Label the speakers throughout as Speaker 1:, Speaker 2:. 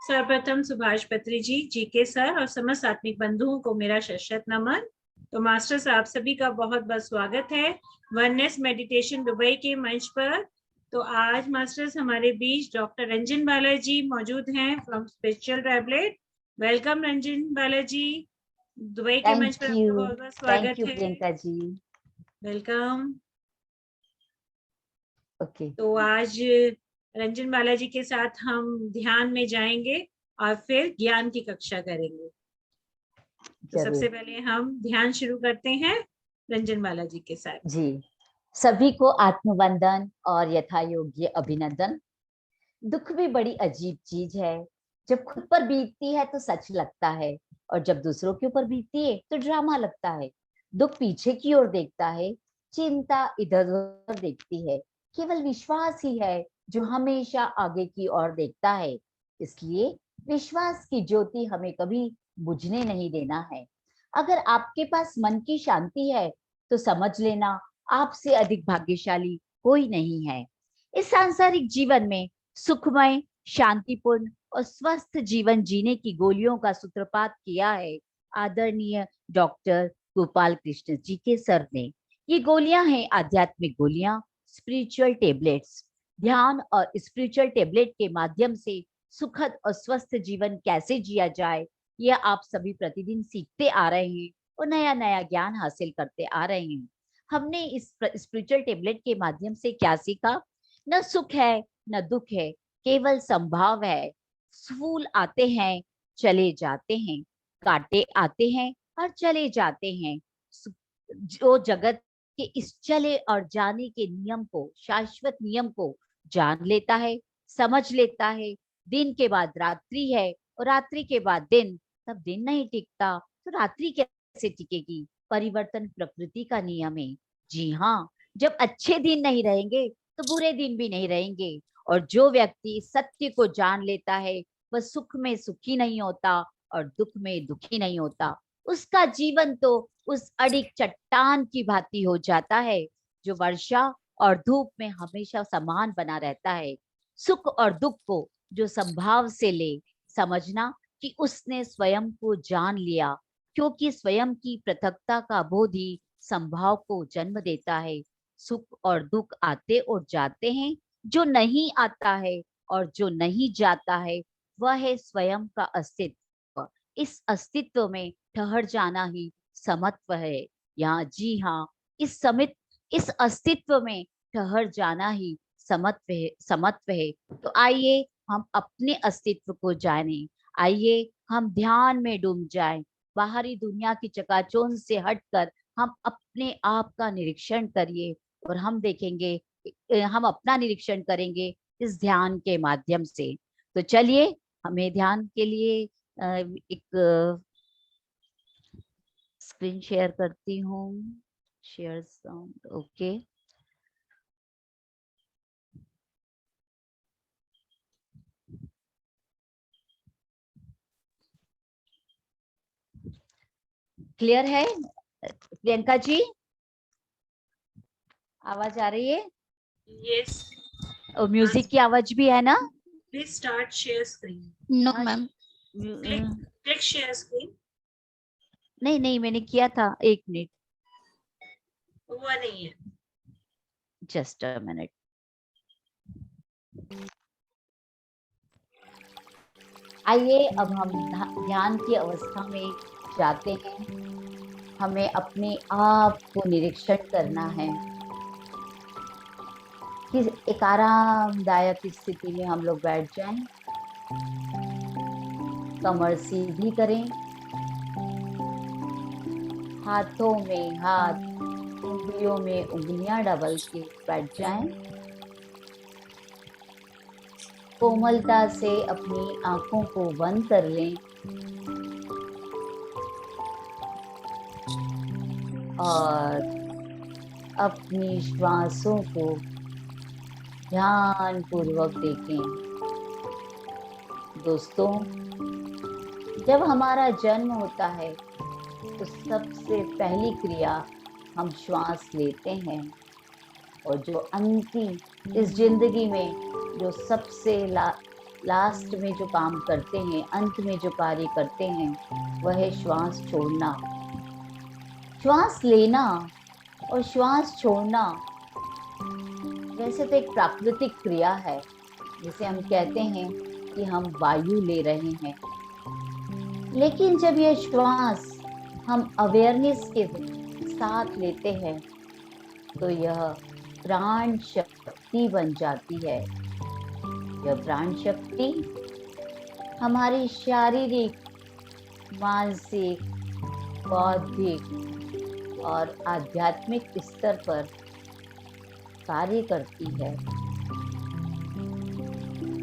Speaker 1: सर्वप्रथम सुभाष पत्री जी, GK sir और समस्त आत्मिक बंधुओं को मेरा शत नमन। तो मास्टर्स, आप सभी का बहुत बहुत स्वागत है वननेस मेडिटेशन दुबई के मंच पर। तो आज मास्टर्स हमारे बीच डॉक्टर रंजन बालाजी मौजूद हैं from spiritual tablet. Welcome Ranjan Balaji, Dubai के मंच पर आपका बहुत बहुत स्वागत
Speaker 2: थैंक यू
Speaker 1: है।
Speaker 2: प्रियंका जी,
Speaker 1: वेलकम।
Speaker 2: ओके।
Speaker 1: तो आज रंजन बालाजी के साथ हम ध्यान में जाएंगे और फिर ज्ञान की कक्षा करेंगे। तो सबसे पहले हम ध्यान शुरू करते हैं रंजन बालाजी के साथ।
Speaker 2: जी, सभी को आत्मवंदन और यथा योग्य अभिनंदन। दुख भी बड़ी अजीब चीज है। जब खुद पर बीतती है तो सच लगता है, और जब दूसरों के ऊपर बीतती है तो ड्रामा लगता है। दुख पीछे की ओर देखता है, चिंता इधर उधर देखती है। केवल विश्वास ही है जो हमेशा आगे की ओर देखता है। इसलिए विश्वास की ज्योति हमें कभी बुझने नहीं देना है। अगर आपके पास मन की शांति है तो समझ लेना आपसे अधिक भाग्यशाली कोई नहीं है। इस सांसारिक जीवन में सुखमय, शांतिपूर्ण और स्वस्थ जीवन जीने की गोलियों का सूत्रपात किया है आदरणीय डॉक्टर गोपाल कृष्ण जी के सर ने। ये गोलियां हैं आध्यात्मिक गोलियां, स्पिरिचुअल टेबलेट्स। ध्यान और स्पिरिचुअल टेबलेट के माध्यम से सुखद और स्वस्थ जीवन कैसे जिया जाए, यह आप सभी प्रतिदिन सीखते आ रहे हैं और नया नया ज्ञान हासिल करते आ रहे हैं। हमने इस स्पिरिचुअल टेबलेट के माध्यम से क्या सीखा? न सुख है न दुख है, केवल संभाव है। फूल आते हैं, चले जाते हैं, कांटे आते हैं और चले जाते हैं। जो जगत के इस चले और जाने के नियम को, शाश्वत नियम को जान लेता है, समझ लेता है, दिन के बाद रात्रि है और रात्रि के बाद दिन, तब दिन नहीं टिकता तो रात्रि कैसे टिकेगी? परिवर्तन प्रकृति का नियम है। जी हाँ, जब अच्छे दिन नहीं रहेंगे तो बुरे दिन भी नहीं रहेंगे। और जो व्यक्ति सत्य को जान लेता है वह सुख में सुखी नहीं होता और दुख में दुखी नहीं होता। उसका जीवन तो उस अडिग चट्टान की भांति हो जाता है जो वर्षा और धूप में हमेशा समान बना रहता है। सुख और दुख को जो संभाव से ले, समझना कि उसने स्वयं को जान लिया, क्योंकि स्वयं की पृथकता का बोध ही संभाव को जन्म देता है। सुख और दुख आते और जाते हैं, जो नहीं आता है और जो नहीं जाता है वह है स्वयं का अस्तित्व। इस अस्तित्व में ठहर जाना ही समत्व है। यहाँ जी हाँ, इस अस्तित्व में ठहर जाना ही समत्व है। तो आइए हम अपने अस्तित्व को जानें। आइए हम ध्यान में डूब जाएं। बाहरी दुनिया की चकाचौंध से हटकर हम अपने आप का निरीक्षण करिए और हम देखेंगे, हम अपना निरीक्षण करेंगे इस ध्यान के माध्यम से। तो चलिए, हमें ध्यान के लिए एक स्क्रीन शेयर करती हूँ। Share sound, okay. क्लियर है प्रियंका जी? आवाज आ रही है?
Speaker 1: यस।
Speaker 2: और म्यूजिक की आवाज भी है ना?
Speaker 1: Please start share screen.
Speaker 3: No ma'am.
Speaker 1: Click share screen.
Speaker 2: नहीं नहीं, मैंने किया था, 1 मिनट,
Speaker 1: हुआ नहीं है।
Speaker 2: Just a minute. आइए अब हम ध्यान की अवस्था में जाते हैं। हमें अपने आप को निरीक्षण करना है कि एक आरामदायक स्थिति में हम लोग बैठ जाएं। कमर सीधी करें, हाथों में हाथ, उंगलियों में उंगलियां डबल के बैठ जाएं। कोमलता से अपनी आंखों को बंद कर लें और अपनी श्वासों को ध्यान पूर्वक देखें। दोस्तों, जब हमारा जन्म होता है तो सबसे पहली क्रिया हम श्वास लेते हैं, और जो अंतिम इस जिंदगी में जो सबसे लास्ट में जो काम करते हैं, अंत में जो कार्य करते हैं, वह है श्वास छोड़ना। श्वास लेना और श्वास छोड़ना वैसे तो एक प्राकृतिक क्रिया है, जिसे हम कहते हैं कि हम वायु ले रहे हैं। लेकिन जब यह श्वास हम अवेयरनेस के साथ लेते हैं तो यह प्राण शक्ति बन जाती है। यह प्राण शक्ति हमारी शारीरिक, मानसिक, बौद्धिक और आध्यात्मिक स्तर पर कार्य करती है।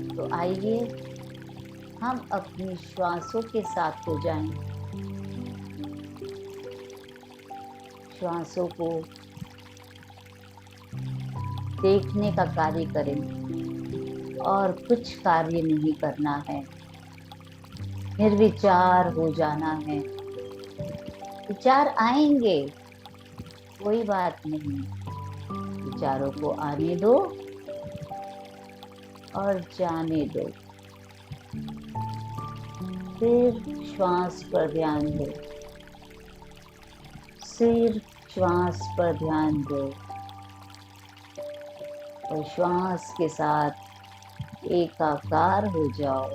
Speaker 2: तो आइए हम अपनी श्वासों के साथ हो जाएं। श्वासों को देखने का कार्य करें और कुछ कार्य नहीं करना है, निर्विचार हो जाना है। विचार आएंगे, कोई बात नहीं, विचारों को आने दो और जाने दो। फिर श्वास पर ध्यान दो, सिर्फ श्वास पर ध्यान दो और श्वास के साथ एकाकार हो जाओ।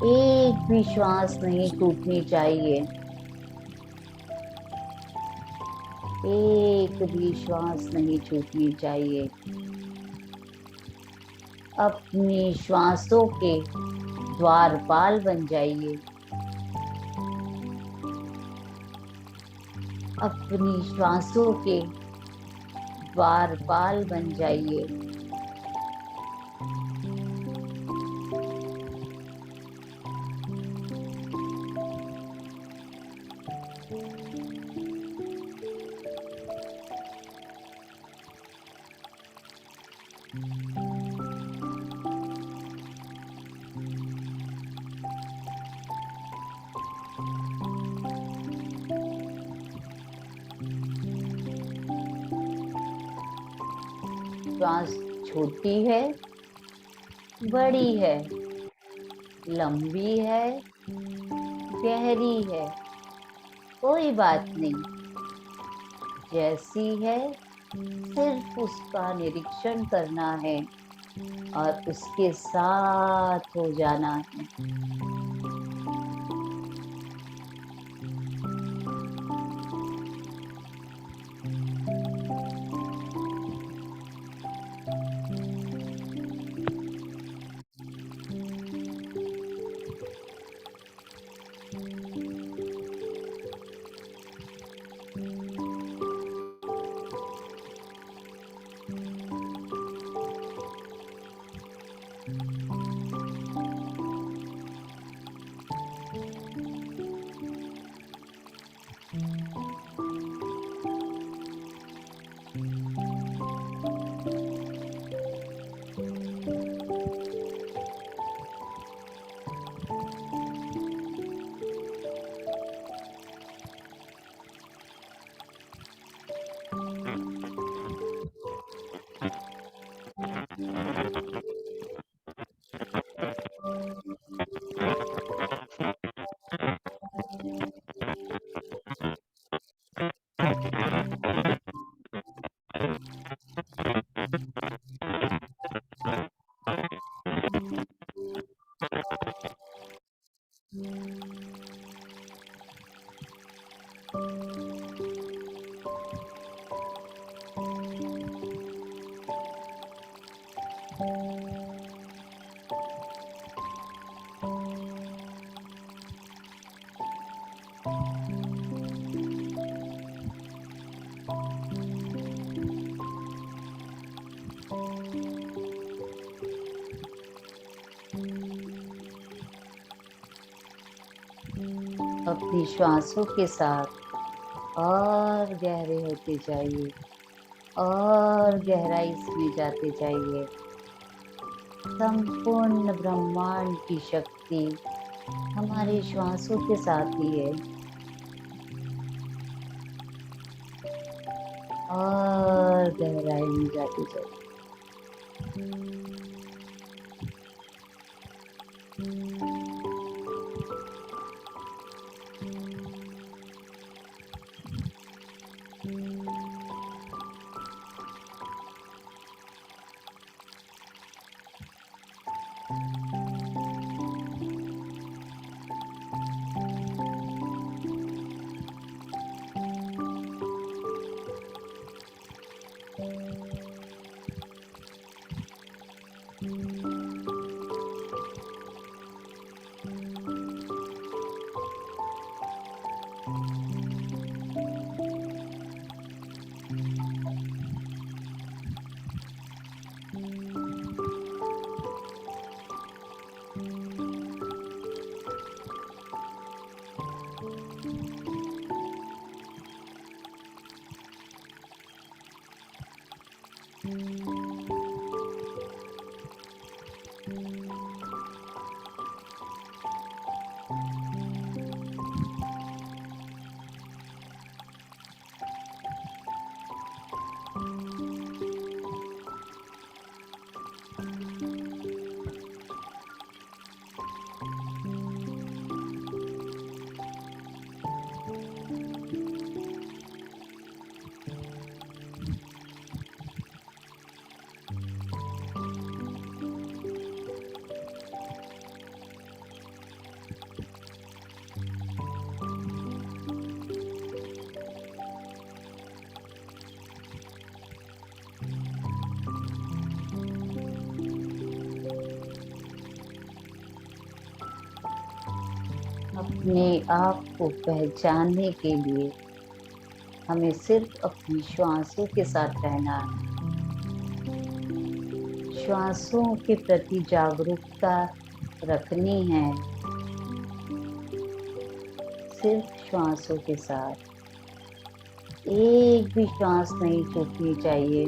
Speaker 2: एक भी श्वास नहीं टूटनी चाहिए, एक भी श्वास नहीं छूटनी चाहिए। अपनी श्वासों के द्वारपाल बन जाइए, अपनी श्वासों के द्वारपाल बन जाइए। श्वास छोटी है, बड़ी है, लंबी है, गहरी है, कोई बात नहीं। जैसी है सिर्फ उसका निरीक्षण करना है और उसके साथ हो जाना है। अपनी श्वासों के साथ और गहरे होते जाइए और गहराई में जाते जाइए। संपूर्ण ब्रह्मांड की शक्ति हमारे श्वासों के साथ ही है। और और गहराई में जाती जाए। अपने आप को पहचानने के लिए हमें सिर्फ अपनी श्वासों के साथ रहना है। श्वासों के प्रति जागरूकता रखनी है, सिर्फ श्वासों के साथ। एक भी श्वास नहीं छूटनी चाहिए।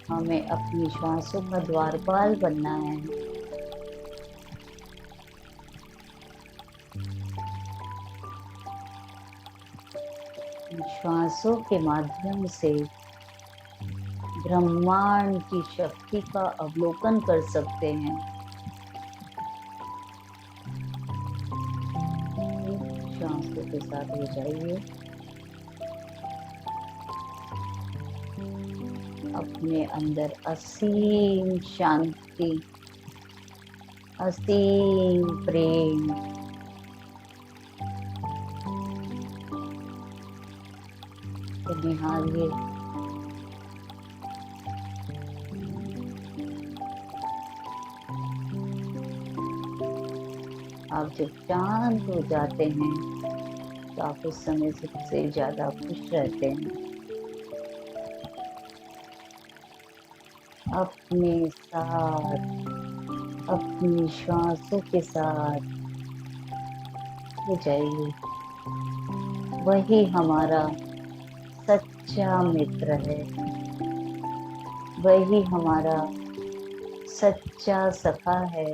Speaker 2: हमें अपनी श्वासों का द्वारपाल बनना है। श्वासों के माध्यम से ब्रह्मांड की शक्ति का अवलोकन कर सकते हैं। श्वासों के साथ हो जाइए। अपने अंदर असीम शांति, असीम प्रेम, निहारिए। आप जब शांत हो जाते हैं तो आप उस समय सबसे ज्यादा खुश रहते हैं। अपने साथ, अपनी श्वासों के साथ हो जाइए। वही हमारा सच्चा मित्र है, वही हमारा सच्चा सखा है।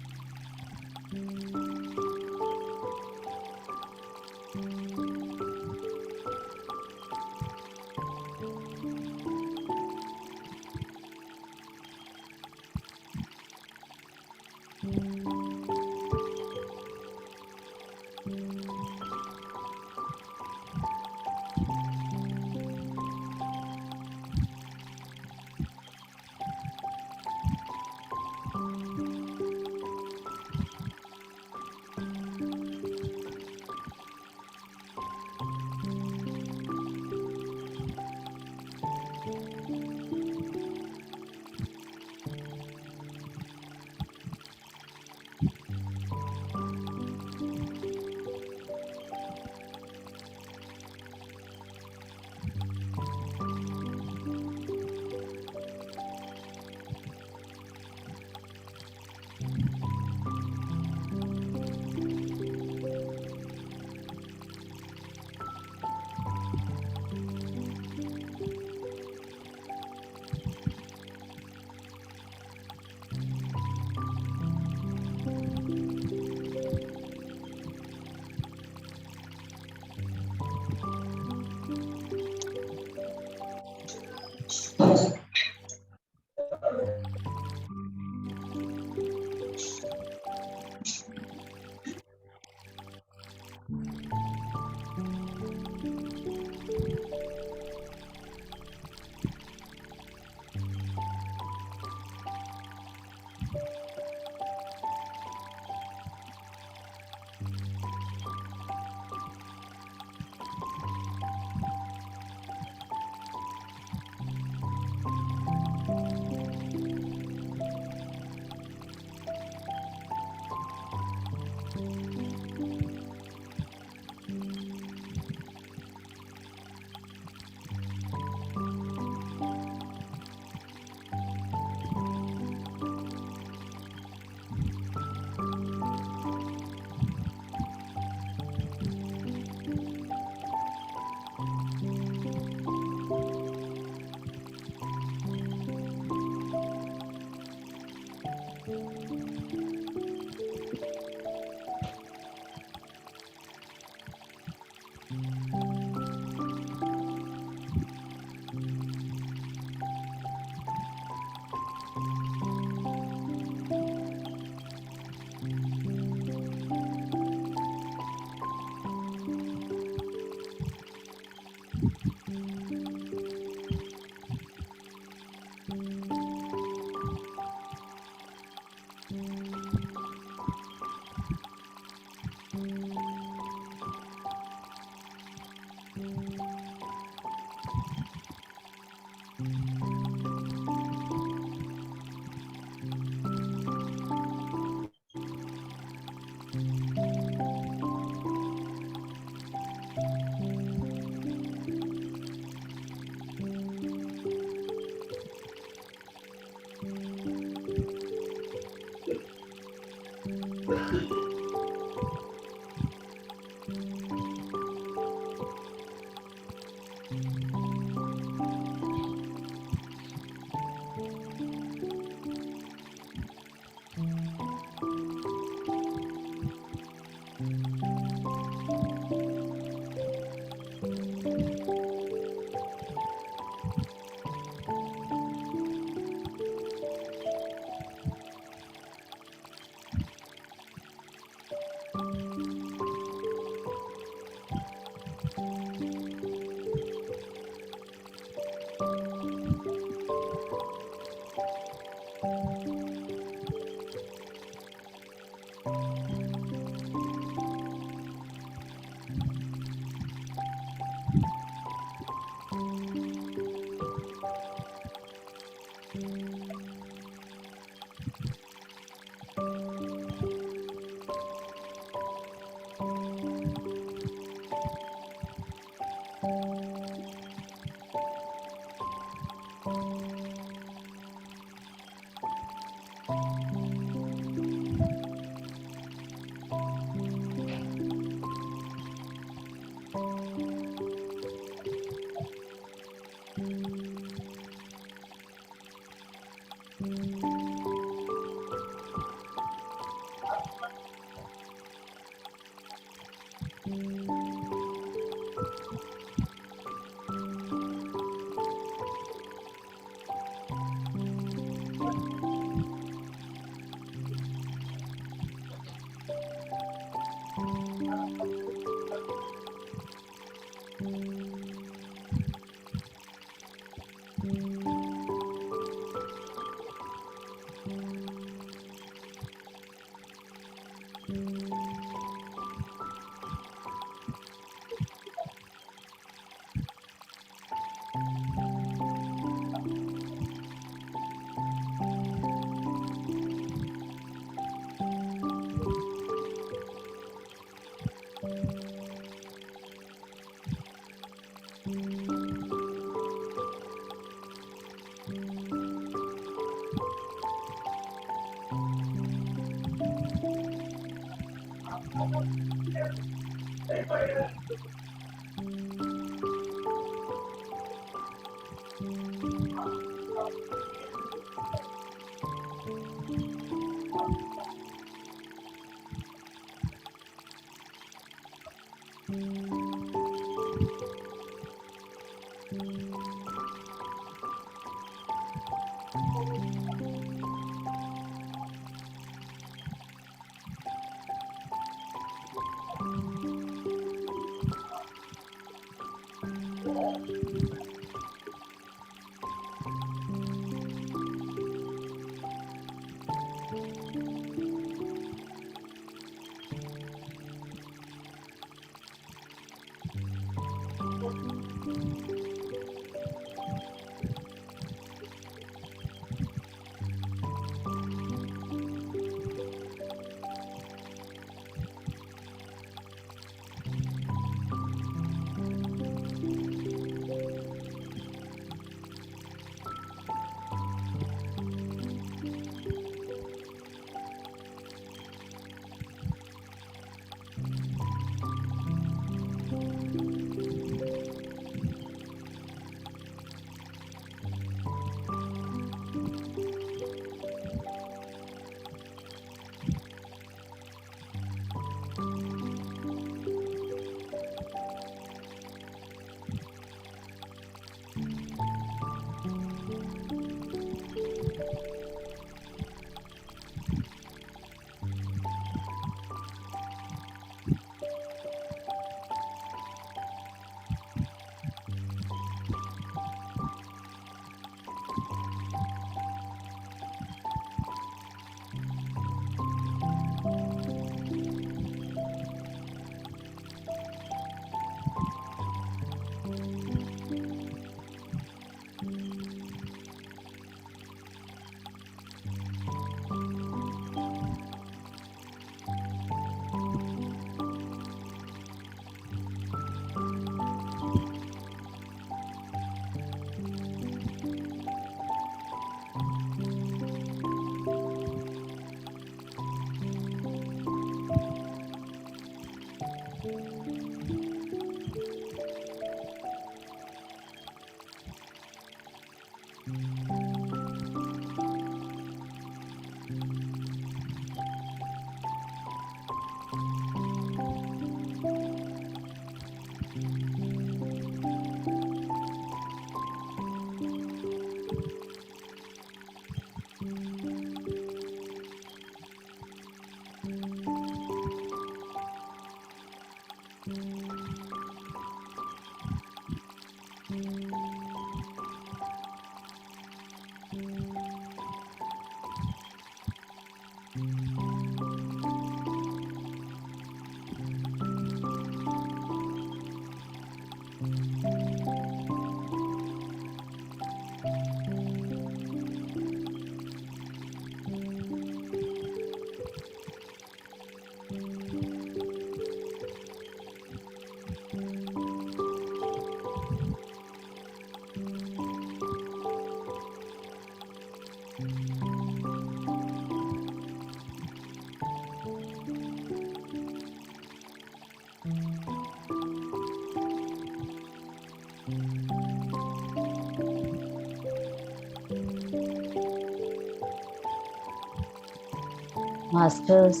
Speaker 2: मास्टर्स,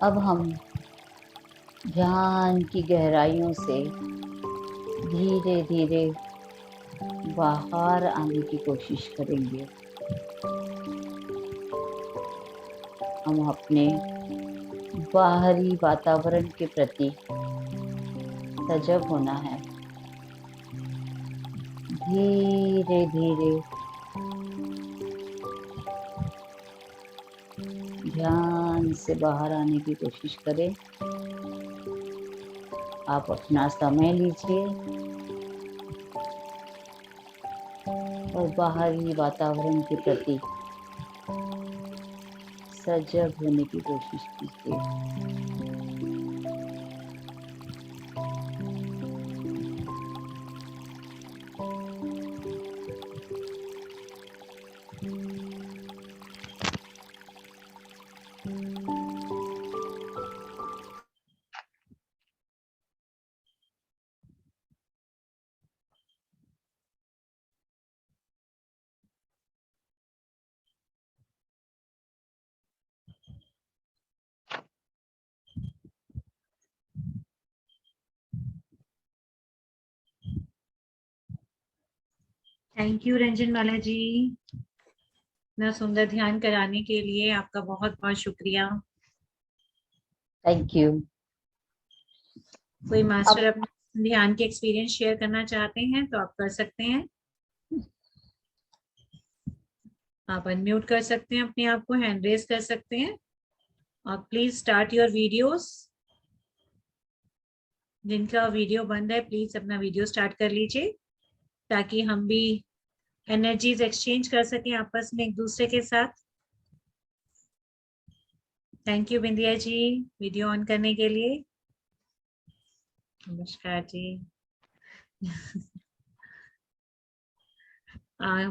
Speaker 2: अब हम ध्यान की गहराइयों से धीरे धीरे बाहर आने की कोशिश करेंगे। हम अपने बाहरी वातावरण के प्रति सजग होना है। धीरे धीरे ध्यान से बाहर आने की कोशिश करें। आप अपना समय लीजिए और बाहरी वातावरण के प्रति सजग होने की कोशिश कीजिए।
Speaker 1: थैंक यू रंजन वाला जी, इतना सुंदर ध्यान कराने के लिए आपका बहुत बहुत शुक्रिया।
Speaker 2: Thank you.
Speaker 1: कोई मास्टर अपने ध्यान के एक्सपीरियंस शेयर करना चाहते हैं तो आप कर सकते हैं। आप अनम्यूट कर सकते हैं अपने आप को, हैंड रेज कर सकते हैं और प्लीज स्टार्ट योर वीडियोस। जिनका वीडियो बंद है प्लीज अपना वीडियो स्टार्ट कर लीजिए ताकि हम भी एनर्जीज एक्सचेंज कर सकें आपस में एक दूसरे के साथ। Thank you Bindiya ji video on करने के लिए। नमस्कार जी।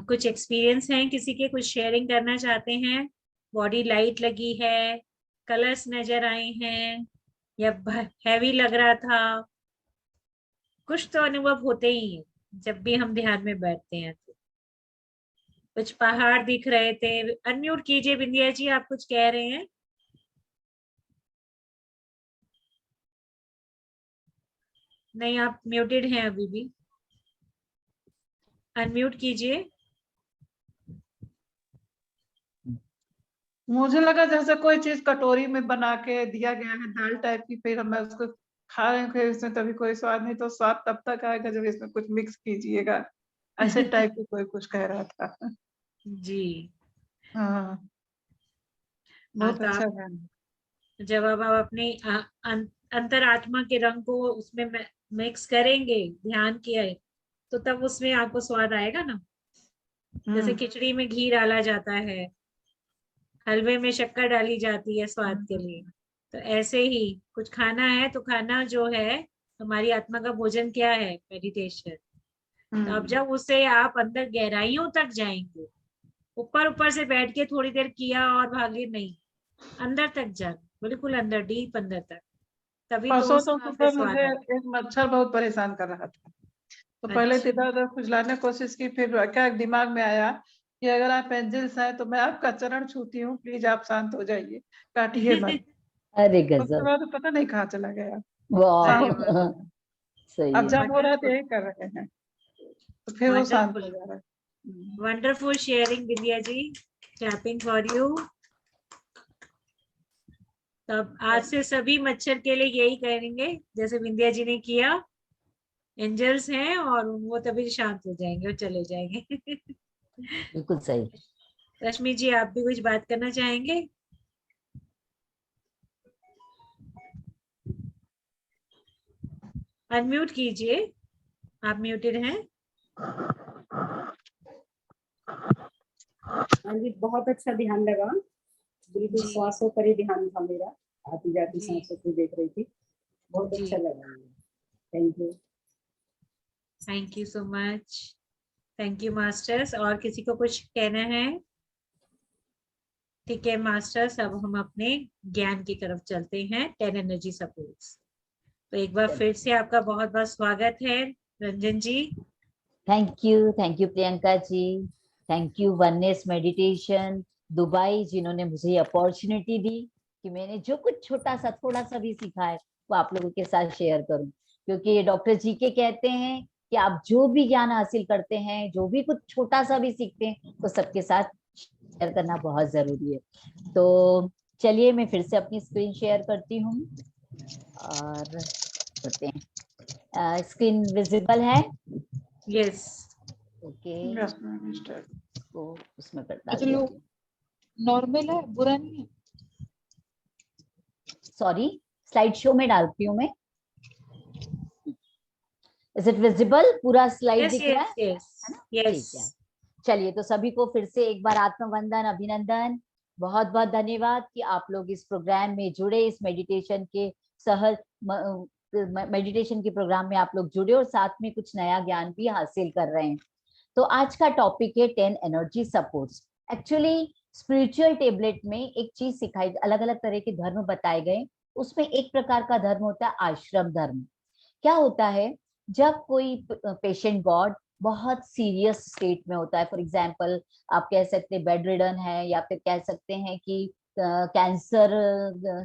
Speaker 1: कुछ एक्सपीरियंस हैं किसी के, कुछ शेयरिंग करना चाहते हैं? बॉडी लाइट लगी है, कलर्स नजर आए हैं या हैवी लग रहा था? कुछ तो अनुभव होते ही है जब भी हम ध्यान में बैठते हैं। तो कुछ पहाड़ दिख रहे थे। अनम्यूट कीजिए बिंदिया जी, आप कुछ कह रहे हैं? नहीं, आप म्यूटेड हैं अभी भी, अनम्यूट कीजिए।
Speaker 3: मुझे लगा जैसे कोई चीज कटोरी में बना के दिया गया है दाल टाइप की, फिर हमें उसको खा रहे हैं, फिर इसमें तभी कोई स्वाद नहीं, तो स्वाद तब तक आएगा जब इसमें कुछ मिक्स कीजिएगा, ऐसे टाइप की कोई कुछ कह रहा था।
Speaker 1: जी
Speaker 3: हाँ, बहुत
Speaker 1: तो
Speaker 3: अच्छा
Speaker 1: आप
Speaker 3: गाना।
Speaker 1: जब अब आप अपने अंतरात्मा के रंग को उसमें मिक्स करेंगे ध्यान किया है तो तब उसमें आपको स्वाद आएगा ना। जैसे खिचड़ी में घी डाला जाता है, हलवे में शक्कर डाली जाती है स्वाद के लिए, तो ऐसे ही कुछ खाना है तो खाना जो है हमारी आत्मा का भोजन क्या है? मेडिटेशन। तो अब जब उससे आप अंदर गहराइयों तक जाएंगे, ऊपर ऊपर से बैठ के थोड़ी देर किया और भागे नहीं, अंदर तक जाना, बिल्कुल अंदर, डीप अंदर तक, तभी तो
Speaker 3: परसों तो
Speaker 1: उसका फिर
Speaker 3: सुबह
Speaker 1: स्वाद
Speaker 3: मुझे
Speaker 1: आएगा।
Speaker 3: एक मच्छर बहुत परेशान कर रहा था, तो पहले
Speaker 1: अच्छा।
Speaker 3: इधर उधर खुजलाने की कोशिश की, फिर क्या दिमाग में आया कि अगर आप एंजल्स हैं तो मैं आपका चरण छूती हूँ, प्लीज आप शांत हो जाइए, काटिए मत।
Speaker 2: अरे
Speaker 3: उसके
Speaker 2: गजब,
Speaker 3: बाद पता नहीं कहाँ चला गया,
Speaker 1: अरे
Speaker 3: शांत हो
Speaker 1: वाह,
Speaker 3: गया।
Speaker 2: सही
Speaker 3: अब
Speaker 2: है।
Speaker 3: जब हो रहा है तो
Speaker 1: वंडरफुल,
Speaker 3: यही कर रहे हैं, तो फिर वो शांत हो
Speaker 1: वंडरफुल,
Speaker 3: जा रहा है।
Speaker 1: Wonderful sharing Vidya ji, clapping for you. तब आज से सभी मच्छर के लिए यही करेंगे जैसे विंध्या जी ने किया। एंजल्स हैं और वो तभी शांत हो जाएंगे और चले जाएंगे।
Speaker 2: बिल्कुल सही।
Speaker 1: रश्मि जी आप भी कुछ बात करना चाहेंगे? अनम्यूट कीजिए, आप म्यूटेड हैं।
Speaker 4: हाँ जी, बहुत अच्छा ध्यान लगा, बिल्कुल
Speaker 1: जी
Speaker 4: श्वासों पर ही ध्यान था मेरा, आती जाती
Speaker 1: जी
Speaker 4: सांसों को देख रही थी, बहुत
Speaker 1: जी।
Speaker 4: अच्छा लगा। Thank you.
Speaker 1: Thank you so much. Thank you masters. और किसी को कुछ कहना है? ठीक है मास्टर्स, अब हम अपने ज्ञान की तरफ चलते हैं, 10 एनर्जी सपोर्ट्स। तो एक बार फिर से आपका बहुत बहुत स्वागत है Ranjan ji.
Speaker 2: Thank you Priyanka ji. Thank you oneness meditation, Dubai, जिन्होंने मुझे अपॉर्चुनिटी दी कि मैंने जो कुछ छोटा सा थोड़ा सा भी सीखा है वो आप लोगों के साथ शेयर करूं, क्योंकि डॉक्टर जी के कहते हैं कि आप जो भी ज्ञान हासिल करते हैं, जो भी कुछ छोटा सा भी सीखते हैं, तो सबके साथ शेयर करना बहुत जरूरी है। तो चलिए मैं फिर से अपनी स्क्रीन शेयर करती हूँ और करते हैं। स्क्रीन विजिबल है?
Speaker 1: Yes.
Speaker 2: Okay,
Speaker 3: yes ma'am, start.
Speaker 2: तो उसमें कर डाल
Speaker 5: तो लो,
Speaker 2: देती हूँ।
Speaker 5: नॉर्मल है, बुरा नहीं है।
Speaker 2: सॉरी, स्लाइड शो में डालती हूँ मैं। Is it visible? पूरा स्लाइड
Speaker 1: यस
Speaker 2: दिख रहा
Speaker 1: यस
Speaker 2: है
Speaker 1: यस
Speaker 2: ना?
Speaker 1: यस।
Speaker 2: ठीक है। चलिए, तो सभी को फिर से एक बार आत्मवंदन, अभिनंदन, बहुत बहुत धन्यवाद कि आप लोग इस प्रोग्राम में जुड़े, इस मेडिटेशन के सहज मेडिटेशन के प्रोग्राम में आप लोग जुड़े और साथ में कुछ नया ज्ञान भी हासिल कर रहे हैं। तो आज का टॉपिक है 10 energy supports. Actually spiritual tablet में एक चीज सिखाई, अलग अलग तरह के धर्म बताए गए, उसमें एक प्रकार का धर्म होता है आश्रम धर्म। क्या होता है, जब कोई पेशेंट गॉड बहुत सीरियस स्टेट में होता है, फॉर एग्जांपल आप कह सकते हैं बेड रिडन है, या फिर कह सकते हैं कि कैंसर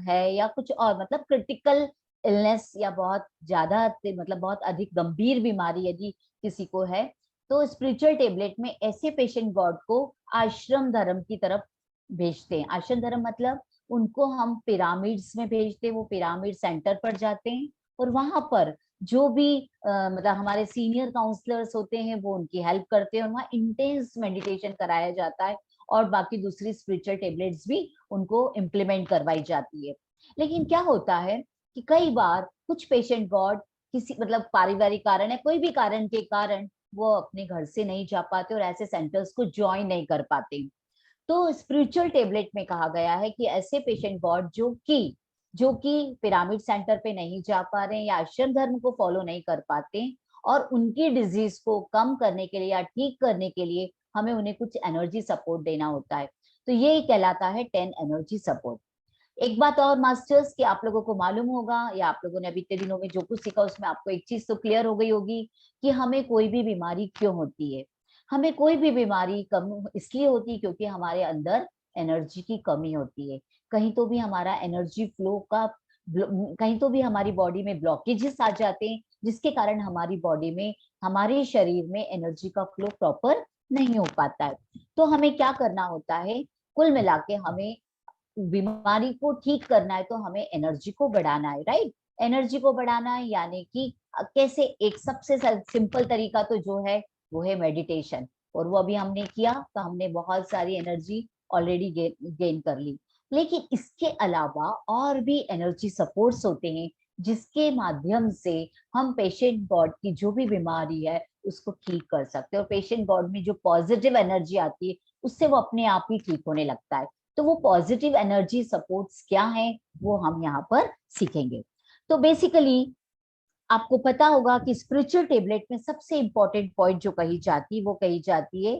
Speaker 2: है, या कुछ और, मतलब क्रिटिकल इलनेस, या बहुत ज्यादा मतलब बहुत अधिक गंभीर बीमारी यदि किसी को है, तो स्पिरिचुअल टेबलेट में ऐसे पेशेंट गॉड को आश्रम धर्म की तरफ भेजते हैं। आश्रम धर्म मतलब उनको हम पिरामिड्स में भेजते हैं, वो पिरामिड सेंटर पर जाते हैं और वहां पर जो भी मतलब हमारे सीनियर काउंसलर्स होते हैं वो उनकी हेल्प करते हैं, और वहाँ इंटेंस मेडिटेशन कराया जाता है और बाकी दूसरी स्पिरिचुअल टेबलेट्स भी उनको इम्प्लीमेंट करवाई जाती है। लेकिन क्या होता है कि कई बार कुछ पेशेंट गॉड किसी मतलब पारिवारिक कारण है, कोई भी कारण के कारण वो अपने घर से नहीं जा पाते और ऐसे सेंटर्स को ज्वाइन नहीं कर पाते। तो स्पिरिचुअल टेबलेट में कहा गया है कि ऐसे पेशेंट गॉड जो कि पिरामिड सेंटर पे नहीं जा पा रहे हैं या आश्रम धर्म को फॉलो नहीं कर पाते, और उनकी डिजीज को कम करने के लिए या ठीक करने के लिए हमें उन्हें कुछ एनर्जी सपोर्ट देना होता है। तो ये कहलाता है 10 एनर्जी सपोर्ट। एक बात और मास्टर्स, कि आप लोगों को मालूम होगा या आप लोगों ने अभी इतने दिनों में जो कुछ सीखा उसमें आपको एक चीज तो क्लियर हो गई होगी कि हमें कोई भी बीमारी क्यों होती है। हमें कोई भी बीमारी कम इसलिए होती है क्योंकि हमारे अंदर एनर्जी की कमी होती है। कहीं तो भी हमारा एनर्जी फ्लो का कहीं तो भी हमारी बॉडी में ब्लॉकेजेस आ जाते हैं, जिसके कारण हमारी बॉडी में, हमारे शरीर में एनर्जी का फ्लो प्रॉपर नहीं हो पाता है। तो हमें क्या करना होता है, कुल मिला के हमें बीमारी को ठीक करना है तो हमें एनर्जी को बढ़ाना है, राइट? एनर्जी को बढ़ाना है, यानी कि कैसे, एक सबसे सिंपल तरीका तो जो है वो है मेडिटेशन, और वो अभी हमने किया तो हमने बहुत सारी एनर्जी ऑलरेडी गेन कर ली। लेकिन इसके अलावा और भी एनर्जी सपोर्ट्स होते हैं जिसके माध्यम से हम पेशेंट गॉड की जो भी बीमारी है उसको ठीक कर सकते हैं, और पेशेंट गॉड में जो पॉजिटिव एनर्जी आती है उससे वो अपने आप ही ठीक होने लगता है। तो वो पॉजिटिव एनर्जी सपोर्ट्स क्या हैं वो हम यहाँ पर सीखेंगे। तो बेसिकली आपको पता होगा कि स्पिरिचुअल टेबलेट में सबसे इंपॉर्टेंट पॉइंट जो कही जाती है वो कही जाती है,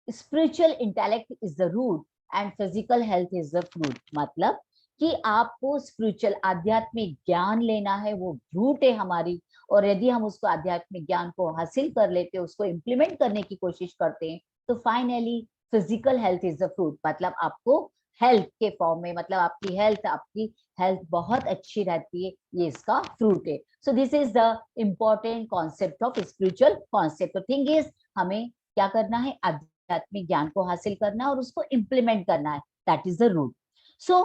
Speaker 2: spiritual intellect is the root and physical health is the fruit. मतलब कि आपको स्पिरिचुअल आध्यात्मिक ज्ञान लेना है, वो रूट है हमारी, और यदि हम उसको आध्यात्मिक ज्ञान को हासिल कर लेते हैं, उसको इम्प्लीमेंट करने की कोशिश करते हैं, तो finally physical health is the fruit. मतलब आपको हेल्थ के फॉर्म में, मतलब आपकी हेल्थ बहुत अच्छी रहती है, ये इसका फ्रूट है। So this is the important concept of spiritual concept. Thing is, हमें क्या करना है, आध्यात्मिक ज्ञान को हासिल करना है और उसको इम्प्लीमेंट करना है, that is the root. So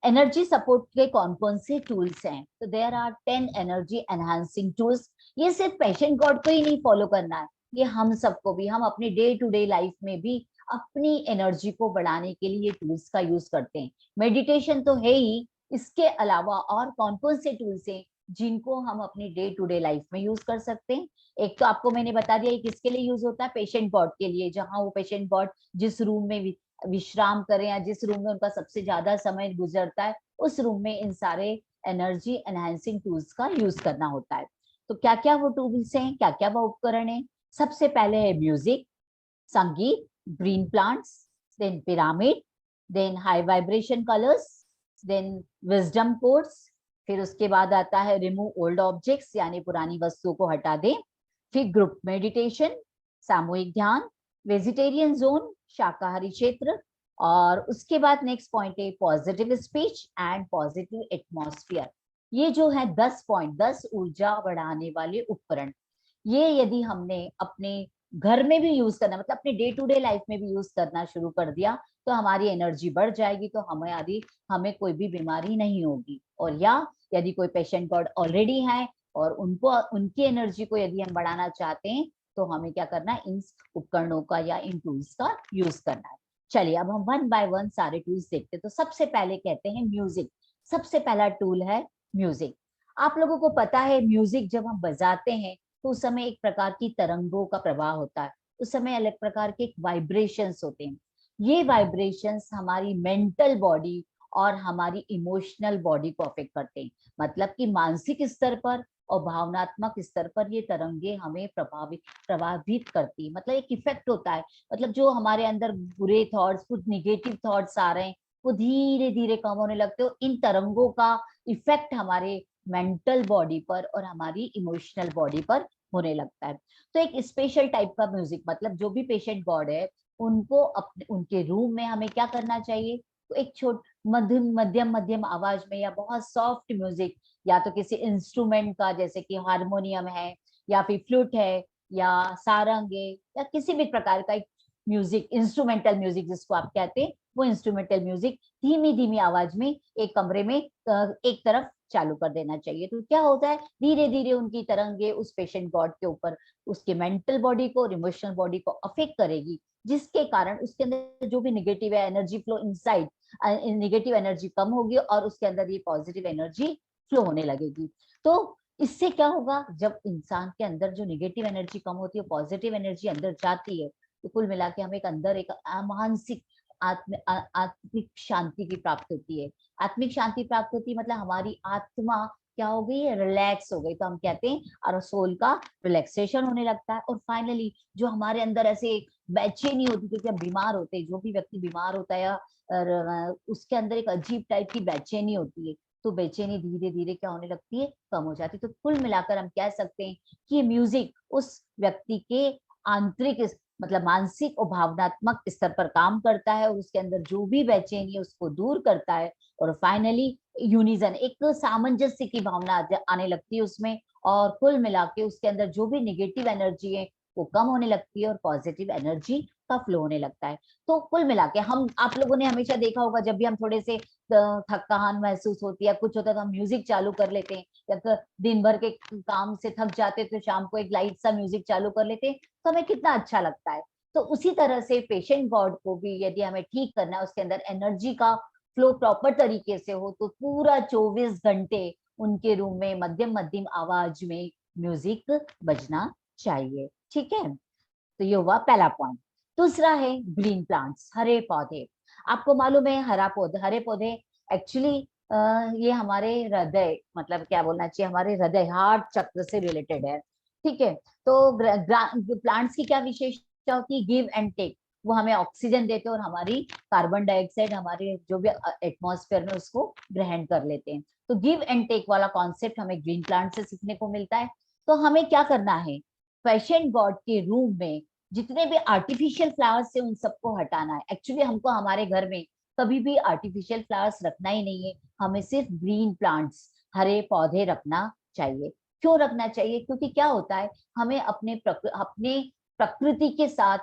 Speaker 2: energy support के कौन कौन से टूल्स हैं? तो there are 10 energy enhancing tools. ये सिर्फ पेशेंट गॉड को ही नहीं फॉलो करना है, ये हम सबको भी, हम अपनी डे टू डे लाइफ में भी अपनी एनर्जी को बढ़ाने के लिए टूल्स का यूज करते हैं। मेडिटेशन तो है ही, इसके अलावा और कौन कौन से टूल्स हैं जिनको हम अपनी डे टू डे लाइफ में यूज कर सकते हैं? एक तो आपको मैंने बता दिया किसके लिए यूज होता है, पेशेंट गॉड के लिए, जहां वो पेशेंट गॉड जिस रूम में विश्राम करें या जिस रूम में उनका सबसे ज्यादा समय गुजरता है, उस रूम में इन सारे एनर्जी एनहांसिंग टूल्स का यूज करना होता है। तो क्या क्या वो टूल्स हैं, क्या क्या वो उपकरण है? सबसे पहले है म्यूजिक, संगीत, green plants, then pyramid, then high vibration colours, then wisdom codes, फिर उसके बाद आता है रिमूव ओल्ड ऑब्जेक्ट्स, यानी पुरानी वस्तुओं को हटा दें, फिर ग्रुप मेडिटेशन, सामूहिक ध्यान, वेजिटेरियन जोन, शाकाहारी क्षेत्र, और उसके बाद नेक्स्ट पॉइंट है positive speech and positive atmosphere. ये जो है 10 पॉइंट, 10 ऊर्जा बढ़ाने वाले उपकरण, ये यदि हमने अपने घर में भी यूज करना, मतलब अपने डे टू डे लाइफ में भी यूज करना शुरू कर दिया, तो हमारी एनर्जी बढ़ जाएगी, तो हमें कोई भी बीमारी नहीं होगी। और या यदि कोई पेशेंट गॉड ऑलरेडी है और उनको उनकी एनर्जी को यदि हम बढ़ाना चाहते हैं, तो हमें क्या करना है, इन उपकरणों का या इन टूल्स का यूज करना है। चलिए अब हम वन बाय वन सारे टूल्स देखते हैं। तो सबसे पहले कहते हैं म्यूजिक। सबसे पहला टूल है म्यूजिक। आप लोगों को पता है म्यूजिक जब हम बजाते हैं तो उस समय एक प्रकार की तरंगों का प्रवाह होता है, उस समय अलग प्रकार के वाइब्रेशंस होते हैं। ये वाइब्रेशंस हमारी मेंटल बॉडी और हमारी इमोशनल बॉडी को अफेक्ट करते हैं। मतलब कि मानसिक स्तर पर और भावनात्मक स्तर पर ये तरंगे हमें प्रभावित करती है। मतलब एक इफेक्ट होता है, मतलब जो हमारे अंदर बुरे थॉट्स, कुछ निगेटिव थॉट्स आ रहे हैं, वो धीरे धीरे कम होने लगते हो। इन तरंगों का इफेक्ट हमारे मेंटल बॉडी पर और हमारी इमोशनल बॉडी पर होने लगता है। तो एक स्पेशल टाइप का म्यूजिक, मतलब जो भी पेशेंट गॉड है उनको अपने उनके रूम में हमें क्या करना चाहिए, तो एक मध्यम मध्यम आवाज में या बहुत सॉफ्ट म्यूजिक, या तो किसी इंस्ट्रूमेंट का, जैसे कि हारमोनियम है या फिर फ्लूट है या सारंग है या किसी भी प्रकार का एक म्यूजिक, इंस्ट्रूमेंटल म्यूजिक जिसको आप कहते हैं, वो इंस्ट्रूमेंटल म्यूजिक धीमी धीमी आवाज में एक कमरे में एक तरफ चालू कर देना चाहिए। तो क्या होता है, धीरे धीरे उनकी तरंगे उस पेशेंट गॉड के ऊपर उसके मेंटल बॉडी को और इमोशनल बॉडी को अफेक्ट करेगी, जिसके कारण उसके अंदर जो भी निगेटिव है energy flow inside, negative energy कम होगी और उसके अंदर ये पॉजिटिव एनर्जी फ्लो होने लगेगी। तो इससे क्या होगा, जब इंसान के अंदर जो निगेटिव एनर्जी कम होती है, पॉजिटिव एनर्जी अंदर जाती है, तो कुल मिला के हमें एक अंदर एक मानसिक आत्मिक शांति की प्राप्त होती है। आत्मिक शांति प्राप्त होती है मतलब हमारी आत्मा क्या हो गई है, रिलैक्स हो गई। तो हम कहते हैं और सोल का रिलैक्सेशन होने लगता है। और फाइनली जो हमारे अंदर ऐसे बेचैनी होती है, क्योंकि हम बीमार होते हैं, जो भी व्यक्ति बीमार होता है उसके अंदर एक अजीब टाइप की बेचैनी होती है, तो बेचैनी धीरे धीरे क्या होने लगती है, कम हो जाती है। तो कुल मिलाकर हम कह सकते हैं कि म्यूजिक उस व्यक्ति के आंतरिक मतलब मानसिक और भावनात्मक स्तर पर काम करता है और उसके अंदर जो भी बेचैनी है उसको दूर करता है। और फाइनली यूनिजन, एक सामंजस्य की भावना आने लगती है उसमें, और कुल मिला के उसके अंदर जो भी निगेटिव एनर्जी है वो कम होने लगती है और पॉजिटिव एनर्जी का फ्लो होने लगता है। तो कुल मिला के हम, आप लोगों ने हमेशा देखा होगा, जब भी हम थोड़े से थकान महसूस होती है, कुछ होता है तो हम म्यूजिक चालू कर लेते हैं, या दिन भर के काम से थक जाते तो शाम को एक लाइट सा म्यूजिक चालू कर लेते हैं, तो हमें कितना अच्छा लगता है। तो उसी तरह से पेशेंट गॉड को भी यदि हमें ठीक करना है, उसके अंदर एनर्जी का फ्लो प्रॉपर तरीके से हो, तो पूरा 24 घंटे उनके रूम में मध्यम मध्यम आवाज में म्यूजिक बजना चाहिए। ठीक है, तो ये हुआ पहला पॉइंट। दूसरा है ग्रीन प्लांट्स, हरे पौधे। आपको मालूम है हरे पौधे एक्चुअली ये हमारे हृदय, मतलब क्या बोलना चाहिए, हमारे हृदय हार्ट चक्र से रिलेटेड है। ठीक है, तो प्लांट्स की क्या विशेषता होती है, गिव एंड टेक। वो हमें ऑक्सीजन देते हैं और हमारी कार्बन डाइऑक्साइड हमारे जो भी एटमॉस्फेयर में उसको ग्रहण कर लेते हैं। तो गिव एंड टेक वाला कॉन्सेप्ट हमें ग्रीन प्लांट से सीखने को मिलता है। तो हमें क्या करना है, पेशेंट गॉड के रूम में जितने भी आर्टिफिशियल फ्लावर्स है उन सबको हटाना है। एक्चुअली हमको हमारे घर में कभी भी आर्टिफिशियल फ्लावर्स रखना ही नहीं है, हमें सिर्फ ग्रीन प्लांट्स, हरे पौधे रखना चाहिए। क्यों रखना चाहिए, क्योंकि क्या होता है, हमें अपने प्रकृति के साथ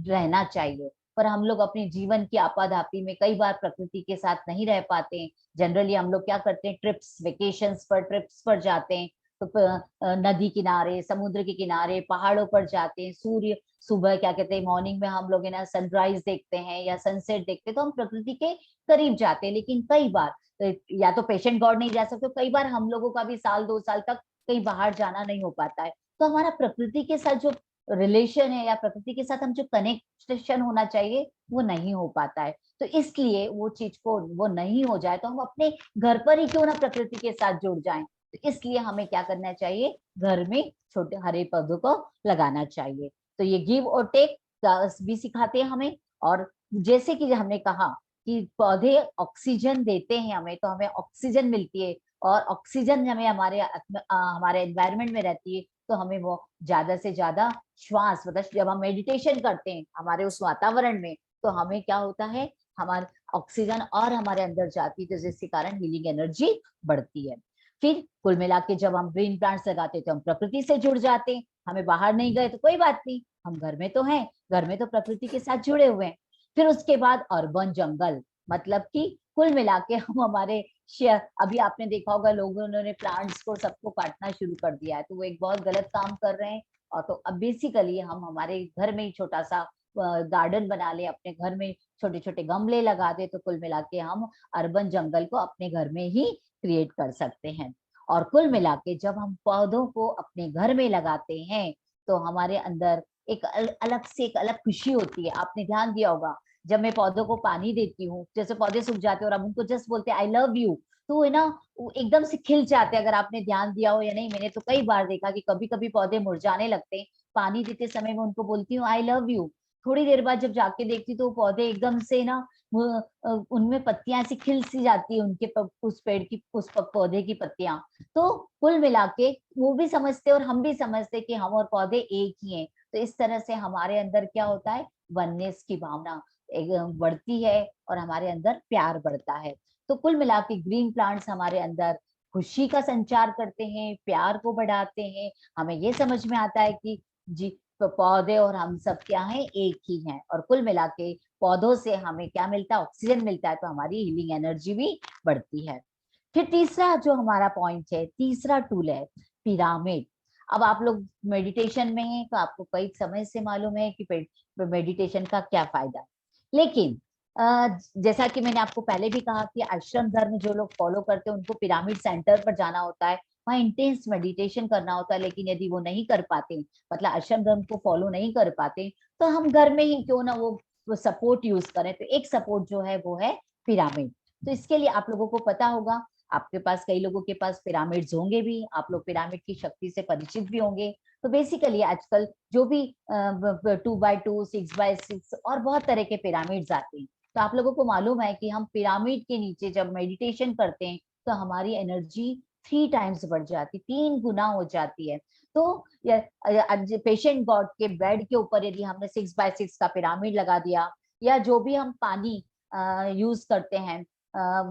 Speaker 2: रहना चाहिए। पर हम लोग अपने जीवन की आपाधापी में कई बार प्रकृति के साथ नहीं रह पाते हैं। जनरली हम लोग क्या करते हैं, ट्रिप्स पर जाते हैं, तो नदी किनारे, समुद्र के किनारे, पहाड़ों पर जाते हैं। सूर्य सुबह क्या कहते हैं, मॉर्निंग में हम लोग ना सनराइज देखते हैं या सनसेट देखते हैं, तो हम प्रकृति के करीब जाते हैं। लेकिन कई बार या तो पेशेंट गॉड नहीं जा सकते, कई बार हम लोगों का भी साल 2 साल तक कहीं बाहर जाना नहीं हो पाता है। तो हमारा प्रकृति के साथ जो रिलेशन है या प्रकृति के साथ हम जो कनेक्शन होना चाहिए वो नहीं हो पाता है। तो इसलिए वो चीज को वो नहीं हो जाए तो हम अपने घर पर ही क्यों ना प्रकृति के साथ जुड़ जाएं। तो इसलिए हमें क्या करना चाहिए, घर में छोटे हरे पौधों को लगाना चाहिए। तो ये गिव और टेक भी सिखाते हैं हमें। और जैसे कि हमने कहा कि पौधे ऑक्सीजन देते हैं हमें, तो हमें ऑक्सीजन मिलती है और ऑक्सीजन हमें हमारे एनवायरनमेंट में रहती है, तो हमें वो ज्यादा से ज्यादा श्वास, मतलब जब हम मेडिटेशन करते हैं हमारे उस वातावरण में, तो हमें क्या होता है, हमारे ऑक्सीजन और हमारे अंदर जाती है, तो जिसके कारण हीलिंग एनर्जी बढ़ती है। फिर कुल मिला के जब हम ग्रीन प्लांट्स लगाते हैं तो हम प्रकृति से जुड़ जाते हैं। हमें बाहर नहीं गए तो कोई बात नहीं, हम घर में तो हैं, घर में तो प्रकृति के साथ जुड़े हुए हैं। फिर उसके बाद अर्बन जंगल, मतलब कि कुल मिला के हम हमारे शेयर, अभी आपने देखा होगा लोगों ने प्लांट्स को सबको काटना शुरू कर दिया है, तो वो एक बहुत गलत काम कर रहे हैं। और तो अब बेसिकली हम हमारे घर में ही छोटा सा गार्डन बना ले, अपने घर में छोटे छोटे गमले लगा दे, तो कुल मिला के हम अर्बन जंगल को अपने घर में ही क्रिएट कर सकते हैं। और कुल मिला के जब हम पौधों को अपने घर में लगाते हैं तो हमारे अंदर एक अलग से एक अलग खुशी होती है। आपने ध्यान दिया होगा, जब मैं पौधों को पानी देती हूँ, जैसे पौधे सूख जाते हैं और हम उनको जस्ट बोलते हैं आई लव यू, तो है ना, वो एकदम से खिल जाते हैं। अगर आपने ध्यान दिया हो या नहीं, मैंने तो कई बार देखा कि कभी कभी पौधे मुरझाने लगते हैं, पानी देते समय मैं उनको बोलती हूँ आई लव यू, थोड़ी देर बाद जब जाके देखती तो पौधे एकदम से ना उनमें पत्तियां ऐसी खिल सी जाती है, उनके उस पेड़ की, उस पौधे की पत्तियां। तो कुल मिला के वो भी समझते और हम भी समझते कि हम और पौधे एक ही हैं। तो इस तरह से हमारे अंदर क्या होता है, वननेस की भावना बढ़ती है और हमारे अंदर प्यार बढ़ता है। तो कुल मिला के ग्रीन प्लांट्स हमारे अंदर खुशी का संचार करते हैं, प्यार को बढ़ाते हैं। हमें ये समझ में आता है कि जी, तो पौधे और हम सब क्या हैं, एक ही हैं। और कुल मिला के पौधों से हमें क्या मिलता है, ऑक्सीजन मिलता है, तो हमारी हीलिंग एनर्जी भी बढ़ती है। फिर तीसरा जो हमारा पॉइंट है, तीसरा टूल है पिरामिड। अब आप लोग मेडिटेशन में हैं तो आपको कई समय से मालूम है कि मेडिटेशन का क्या फायदा है। लेकिन जैसा कि मैंने आपको पहले भी कहा कि आश्रम धर्म जो लोग फॉलो करते हैं उनको पिरामिड सेंटर पर जाना होता है, वहाँ इंटेंस मेडिटेशन करना होता है। लेकिन यदि वो नहीं कर पाते, मतलब आश्रम धर्म को फॉलो नहीं कर पाते, तो हम घर में ही क्यों ना वो सपोर्ट यूज करें। तो एक सपोर्ट जो है वो है पिरामिड। तो इसके लिए आप लोगों को पता होगा, आपके पास कई लोगों के पास पिरामिड्स होंगे भी, आप लोग पिरामिड की शक्ति से परिचित भी होंगे। तो बेसिकली आजकल जो भी 2x2, 6x6 और बहुत तरह के पिरामिड्स आते हैं, तो आप लोगों को मालूम है कि हम पिरामिड के नीचे जब मेडिटेशन करते हैं तो हमारी एनर्जी 3 टाइम्स बढ़ जाती, 3 गुना हो जाती है। तो पेशेंट गॉड के बेड के ऊपर यदि हमने 6x6 का पिरामिड लगा दिया, या जो भी हम पानी यूज करते हैं,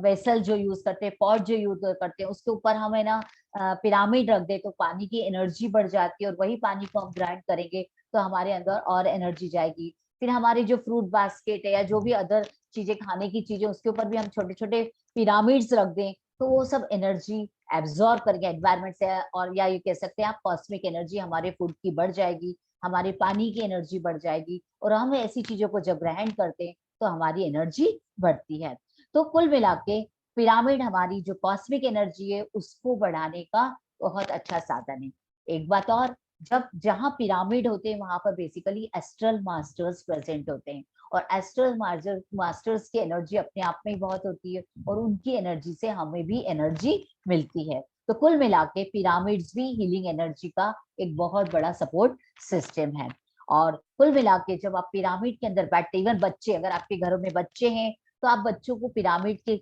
Speaker 2: वेसल जो यूज करते हैं, पॉट जो यूज करते हैं, उसके ऊपर हमें ना पिरामिड रख दे, तो पानी की एनर्जी बढ़ जाती है। और वही पानी को हम ग्राइंड करेंगे तो हमारे अंदर और एनर्जी जाएगी। फिर हमारे जो फ्रूट बास्केट है या जो भी अदर चीजें, खाने की चीजें, उसके ऊपर भी हम छोटे छोटे पिरामिड्स रख दें, तो वो सब एनर्जी एब्जॉर्ब करके एनवायरमेंट से, और या ये कह सकते हैं आप कॉस्मिक एनर्जी हमारे फूड की बढ़ जाएगी, हमारे पानी की एनर्जी बढ़ जाएगी। और हम ऐसी चीजों को जब ग्रहण करते हैं तो हमारी एनर्जी बढ़ती है। तो कुल मिला के पिरामिड हमारी जो कॉस्मिक एनर्जी है उसको बढ़ाने का बहुत अच्छा साधन है। एक बात और, जब जहाँ पिरामिड होते हैं वहां पर बेसिकली एस्ट्रल मास्टर्स प्रेजेंट होते हैं, और एस्ट्रल मास्टर्स की एनर्जी अपने आप में ही बहुत होती है, और उनकी एनर्जी से हमें भी एनर्जी मिलती है। तो कुल मिला के पिरामिड्स भी हीलिंग एनर्जी का एक बहुत बड़ा सपोर्ट सिस्टम है। और कुल मिला के जब आप पिरामिड के अंदर बैठते, इवन बच्चे, अगर आपके घरों में बच्चे हैं तो आप बच्चों को पिरामिड के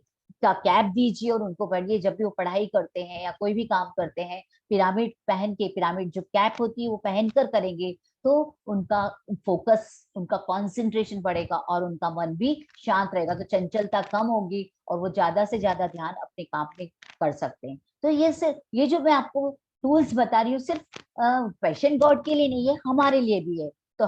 Speaker 2: का कैप दीजिए और उनको पढ़िए। जब भी वो पढ़ाई करते हैं या कोई भी काम करते हैं, पिरामिड पहन के, पिरामिड जो कैप होती है वो पहनकर करेंगे, तो उनका फोकस, उनका कंसंट्रेशन बढ़ेगा और उनका मन भी शांत रहेगा। तो चंचलता कम होगी और वो ज्यादा से ज्यादा ध्यान अपने काम में कर सकते हैं। तो ये जो मैं आपको टूल्स बता रही हूँ सिर्फ पेशेंट गॉड के लिए नहीं है, हमारे लिए भी है। तो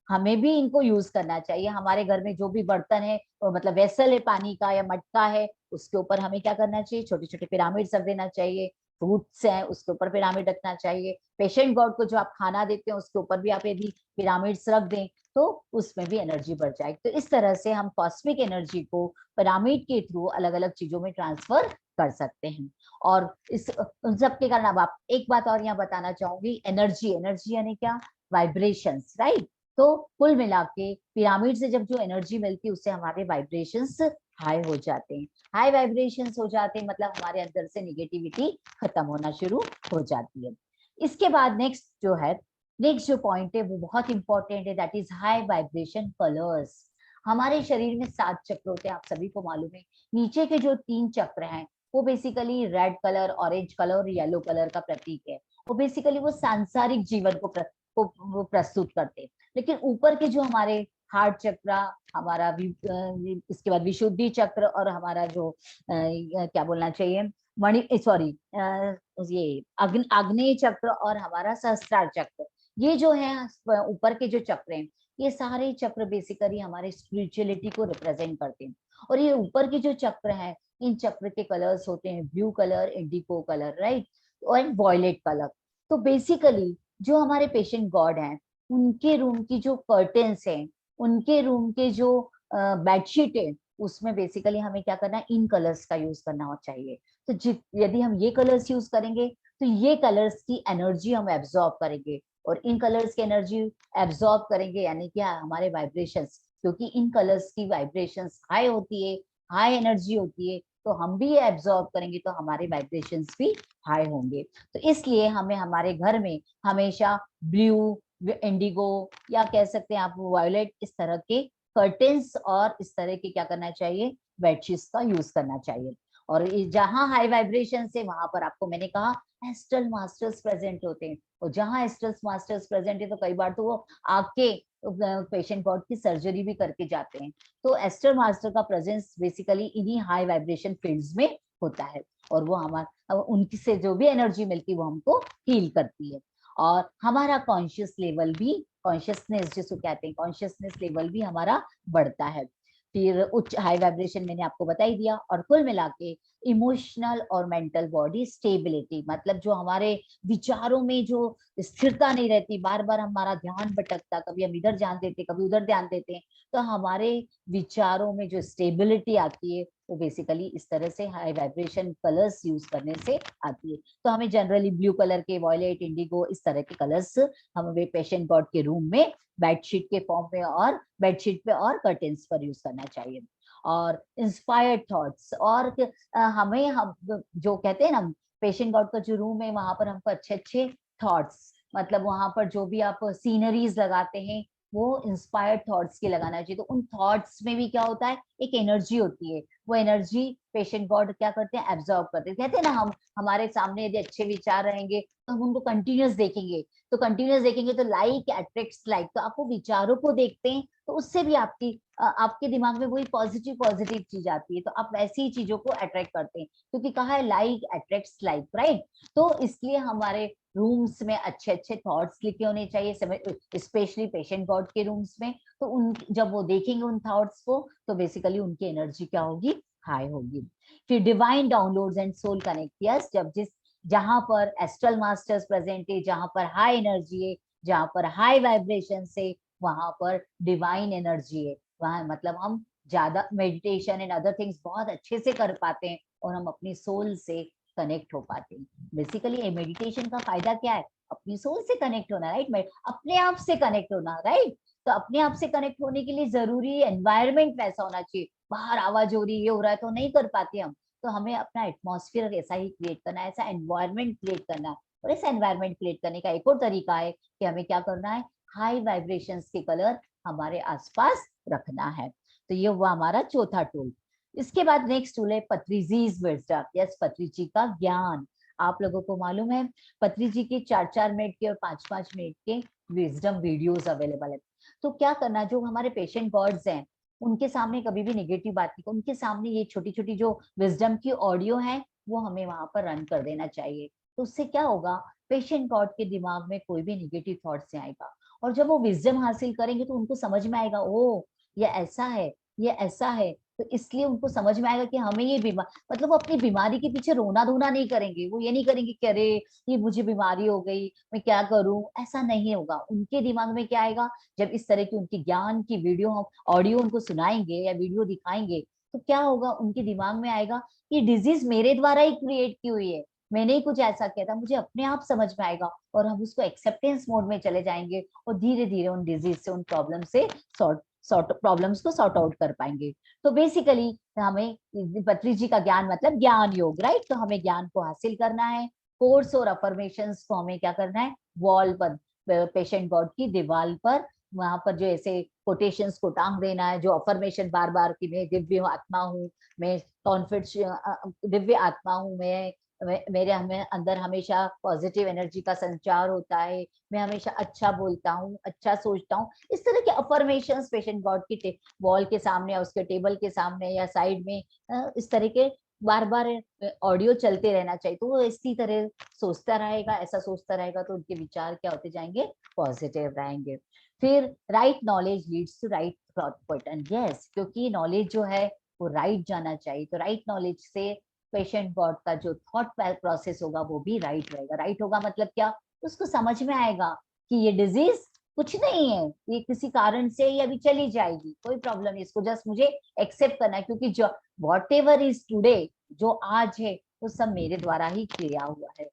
Speaker 2: हमें भी इनको यूज करना चाहिए। हमारे घर में जो भी बर्तन है, मतलब वेसल है पानी का या मटका है, उसके ऊपर हमें क्या करना चाहिए, छोटे छोटे पिरामिड रख देना चाहिए। फ्रूट्स हैं उसके ऊपर पिरामिड रखना चाहिए। पेशेंट गॉड को जो आप खाना देते हैं उसके ऊपर भी आप यदि पिरामिड्स रख दें तो उसमें भी एनर्जी बढ़ जाएगी। तो इस तरह से हम कॉस्मिक एनर्जी को पिरामिड के थ्रू अलग अलग चीजों में ट्रांसफर कर सकते हैं। और इस उन सब के कारण अब आप एक बात और यहाँ बताना चाहूंगी, एनर्जी, एनर्जी यानी क्या, वाइब्रेशंस, राइट। तो कुल मिला के पिरामिड से जब जो एनर्जी मिलती है उससे हमारे वाइब्रेशंस हाई हो जाते हैं। हाई वाइब्रेशंस हो जाते हैं मतलब हमारे अंदर से निगेटिविटी खत्म होना शुरू हो जाती है। इसके बाद नेक्स्ट जो पॉइंट है वो बहुत इंपॉर्टेंट है, that is high vibration colours. हमारे शरीर में 7 चक्र होते हैं, आप सभी को मालूम है। नीचे के जो 3 चक्र हैं वो basically red colour, orange colour और येलो कलर का प्रतीक है। और बेसिकली वो सांसारिक जीवन को वो प्रस्तुत करते हैं। लेकिन ऊपर के जो हमारे हार्ट चक्र, हमारा इसके बाद विशुद्धि चक्र और हमारा जो क्या बोलना चाहिए मणि सॉरी ये आग्नेय चक्र और हमारा सहस्त्रार चक्र, ये जो है ऊपर के जो चक्र हैं, ये सारे चक्र बेसिकली हमारे स्पिरिचुअलिटी को रिप्रेजेंट करते हैं। और ये ऊपर के जो चक्र हैं, इन चक्र के कलर्स होते हैं blue colour, Indigo colour, right, और वॉयलेट कलर। तो बेसिकली जो हमारे पेशेंट गॉड हैं, उनके रूम की जो कर्टेन्स हैं, उनके रूम के जो बेडशीट है, उसमें बेसिकली हमें क्या करना है, इन कलर्स का यूज करना चाहिए। तो यदि हम ये कलर्स यूज करेंगे तो ये कलर्स की एनर्जी हम एब्जॉर्ब करेंगे, और इन कलर्स की एनर्जी एब्जॉर्ब करेंगे यानी क्या, हमारे वाइब्रेशंस, क्योंकि इन कलर्स की वाइब्रेशंस हाई होती है, हाई एनर्जी होती है, तो हम भी ये एब्जॉर्ब करेंगे तो हमारे वाइब्रेशंस भी हाई होंगे। तो इसलिए हमें हमारे घर में हमेशा ब्लू, इंडिगो या कह सकते हैं आप वायलेट, इस तरह के कर्टेन्स और इस तरह के क्या करना चाहिए, बेडशीट्स का यूज करना चाहिए। और जहां हाई वाइब्रेशन से, वहां पर आपको मैंने कहा एस्ट्रल मास्टर्स प्रेजेंट होते हैं, और जहां एस्ट्रल मास्टर्स प्रेजेंट है तो कई बार तो वो आके पेशेंट गॉड की सर्जरी भी करके जाते हैं। तो एस्ट्रल मास्टर का प्रेजेंस बेसिकली इन्हीं हाई वाइब्रेशन फील्ड्स में होता है, और वो हमारा उनकी से जो भी एनर्जी मिलती है वो हमको हील करती है। और हमारा कॉन्शियस लेवल भी, कॉन्शियसनेस जिसको कहते हैं, कॉन्शियसनेस लेवल भी हमारा बढ़ता है। फिर उच्च हाई वाइब्रेशन मैंने आपको बता ही दिया। और कुल मिला के इमोशनल और मेंटल बॉडी स्टेबिलिटी, मतलब जो हमारे विचारों में जो स्थिरता नहीं रहती, बार बार हमारा ध्यान भटकता, कभी हम इधर ध्यान देते कभी उधर ध्यान देते हैं, तो हमारे विचारों में जो स्टेबिलिटी आती है वो बेसिकली इस तरह से हाई वाइब्रेशन कलर्स यूज करने से आती है। तो हमें जनरली ब्लू कलर के, वॉयलेट, इंडिगो, इस तरह के कलर्स हमें पेशेंट गॉड के रूम में बेडशीट के फॉर्म में और बेडशीट पे और कर्टेन्स पर यूज करना चाहिए। और इंस्पायर्ड थॉट्स, और हमें हम जो कहते हैं ना, पेशेंट गॉड का जो रूम है वहां पर हमको अच्छे अच्छे थॉट्स, मतलब वहां पर जो भी आप सीनरीज लगाते हैं वो इंस्पायर्ड थॉट्स के लगाना चाहिए। तो उन थॉट्स में भी क्या होता है, एक एनर्जी होती है, वो एनर्जी पेशेंट गॉड क्या करते हैं, एब्जॉर्ब करते हैं। कहते हैं ना, हम हमारे सामने यदि अच्छे विचार रहेंगे तो हम उनको कंटिन्यूस देखेंगे, तो कंटिन्यूस देखेंगे तो लाइक अट्रैक्ट्स लाइक, तो आप वो विचारों को देखते हैं तो उससे भी आपके दिमाग में वही पॉजिटिव पॉजिटिव चीज आती है, तो आप वैसी ही चीजों को अट्रैक्ट करते हैं, क्योंकि कहा है लाइक अट्रैक्ट्स लाइक, राइट। तो इसलिए हमारे रूम्स में अच्छे अच्छे थॉट्स लिखे होने चाहिए, स्पेशली पेशेंट गॉड के रूम्स में। तो उन जब वो देखेंगे उन थॉट्स को, तो बेसिकली उनकी एनर्जी क्या होगी, हाई होगी। फिर divine downloads and soul connect, yes, जहां पर एस्ट्रल मास्टर्स प्रेजेंट है, जहां पर हाई एनर्जी है, जहां पर हाई वाइब्रेशन से, वहां पर डिवाइन एनर्जी है, वहां मतलब हम ज्यादा मेडिटेशन एंड अदर थिंग्स बहुत अच्छे से कर पाते हैं, और हम अपनी सोल से कनेक्ट हो पाते हैं। बेसिकली मेडिटेशन का फायदा क्या है, अपनी सोल से कनेक्ट होना, राइट, अपने आप से कनेक्ट होना, राइट। तो अपने आप से कनेक्ट होने के लिए जरूरी एनवायरमेंट वैसा होना चाहिए, बाहर आवाज हो रही है, ये हो रहा है तो नहीं कर पाते हम, तो हमें अपना एटमॉस्फेयर ऐसा ही क्रिएट करना है, ऐसा एनवायरमेंट क्रिएट करना है। और इस एनवायरमेंट क्रिएट करने का एक और तरीका है कि हमें क्या करना है, हाई वाइब्रेशंस के कलर हमारे आसपास रखना है। तो ये हुआ हमारा चौथा टूल। इसके बाद नेक्स्ट टूल है पत्रीजीज विजडम, यस, पत्री जी का ज्ञान। आप लोगों को मालूम है पत्री जी के 4-4 मिनट के और 5-5 मिनट के विजडम वीडियोस अवेलेबल है। तो क्या करना, जो हमारे पेशेंट गॉड्स हैं उनके सामने कभी भी नेगेटिव बात नहीं, उनके सामने ये छोटी छोटी जो विजडम की ऑडियो है वो हमें वहां पर रन कर देना चाहिए। तो उससे क्या होगा, पेशेंट गॉड के दिमाग में कोई भी नेगेटिव थॉट से आएगा, और जब वो विजडम हासिल करेंगे तो उनको समझ में आएगा, ओ ये ऐसा है, ये ऐसा है। तो इसलिए उनको समझ में आएगा कि हमें ये बीमार, मतलब वो अपनी बीमारी के पीछे रोना धोना नहीं करेंगे, वो ये नहीं करेंगे कि अरे ये मुझे बीमारी हो गई मैं क्या करूं, ऐसा नहीं होगा। उनके दिमाग में क्या आएगा, जब इस तरह की उनकी ज्ञान की वीडियो हम ऑडियो उनको सुनाएंगे या वीडियो दिखाएंगे, तो क्या होगा, उनके दिमाग में आएगा कि डिजीज मेरे द्वारा ही क्रिएट की हुई है, मैंने ही कुछ ऐसा किया था, मुझे अपने आप समझ में आएगा, और हम उसको एक्सेप्टेंस मोड में चले जाएंगे, और धीरे धीरे उन डिजीज से, उन प्रॉब्लम से प्रॉब्लम्स को सॉर्ट आउट कर पाएंगे। तो बेसिकली हमें पत्री जी का ज्ञान मतलब ज्ञान योग, राइट। तो हमें ज्ञान को हासिल करना है, कोर्स और अफर्मेशंस को हमें क्या करना है, वॉल पर, पेशेंट गॉड की दीवार पर, वहां पर जो ऐसे कोटेशंस को टांग देना है, जो अफर्मेशन बार बार की, मैं दिव्य आत्मा हूँ, मैं कॉन्फिडेंस, दिव्य आत्मा हूँ, मैं मेरे हमें अंदर हमेशा पॉजिटिव एनर्जी का संचार होता है, मैं हमेशा अच्छा बोलता हूँ, अच्छा सोचता हूँ। इस तरह के अफर्मेशंस पेशेंट गॉड की वॉल के सामने या उसके टेबल के सामने या साइड में इस तरह के बार बार ऑडियो चलते रहना चाहिए। तो वो इसी तरह सोचता रहेगा, ऐसा सोचता रहेगा तो उनके विचार क्या होते जाएंगे, पॉजिटिव रहेंगे। फिर right knowledge leads to right thought pattern. Yes, क्योंकि नॉलेज जो है वो राइट जाना चाहिए, तो राइट नॉलेज से पेशेंट गॉड का जो थॉट प्रोसेस होगा वो भी राइट रहेगा। राइट होगा मतलब क्या, उसको समझ में आएगा कि ये डिजीज कुछ नहीं है, ये किसी कारण से ये अभी चली जाएगी, कोई प्रॉब्लम नहीं, इसको जस्ट मुझे एक्सेप्ट करना है, क्योंकि जो वॉट एवर इज टूडे, जो आज है वो सब मेरे द्वारा ही किया हुआ है।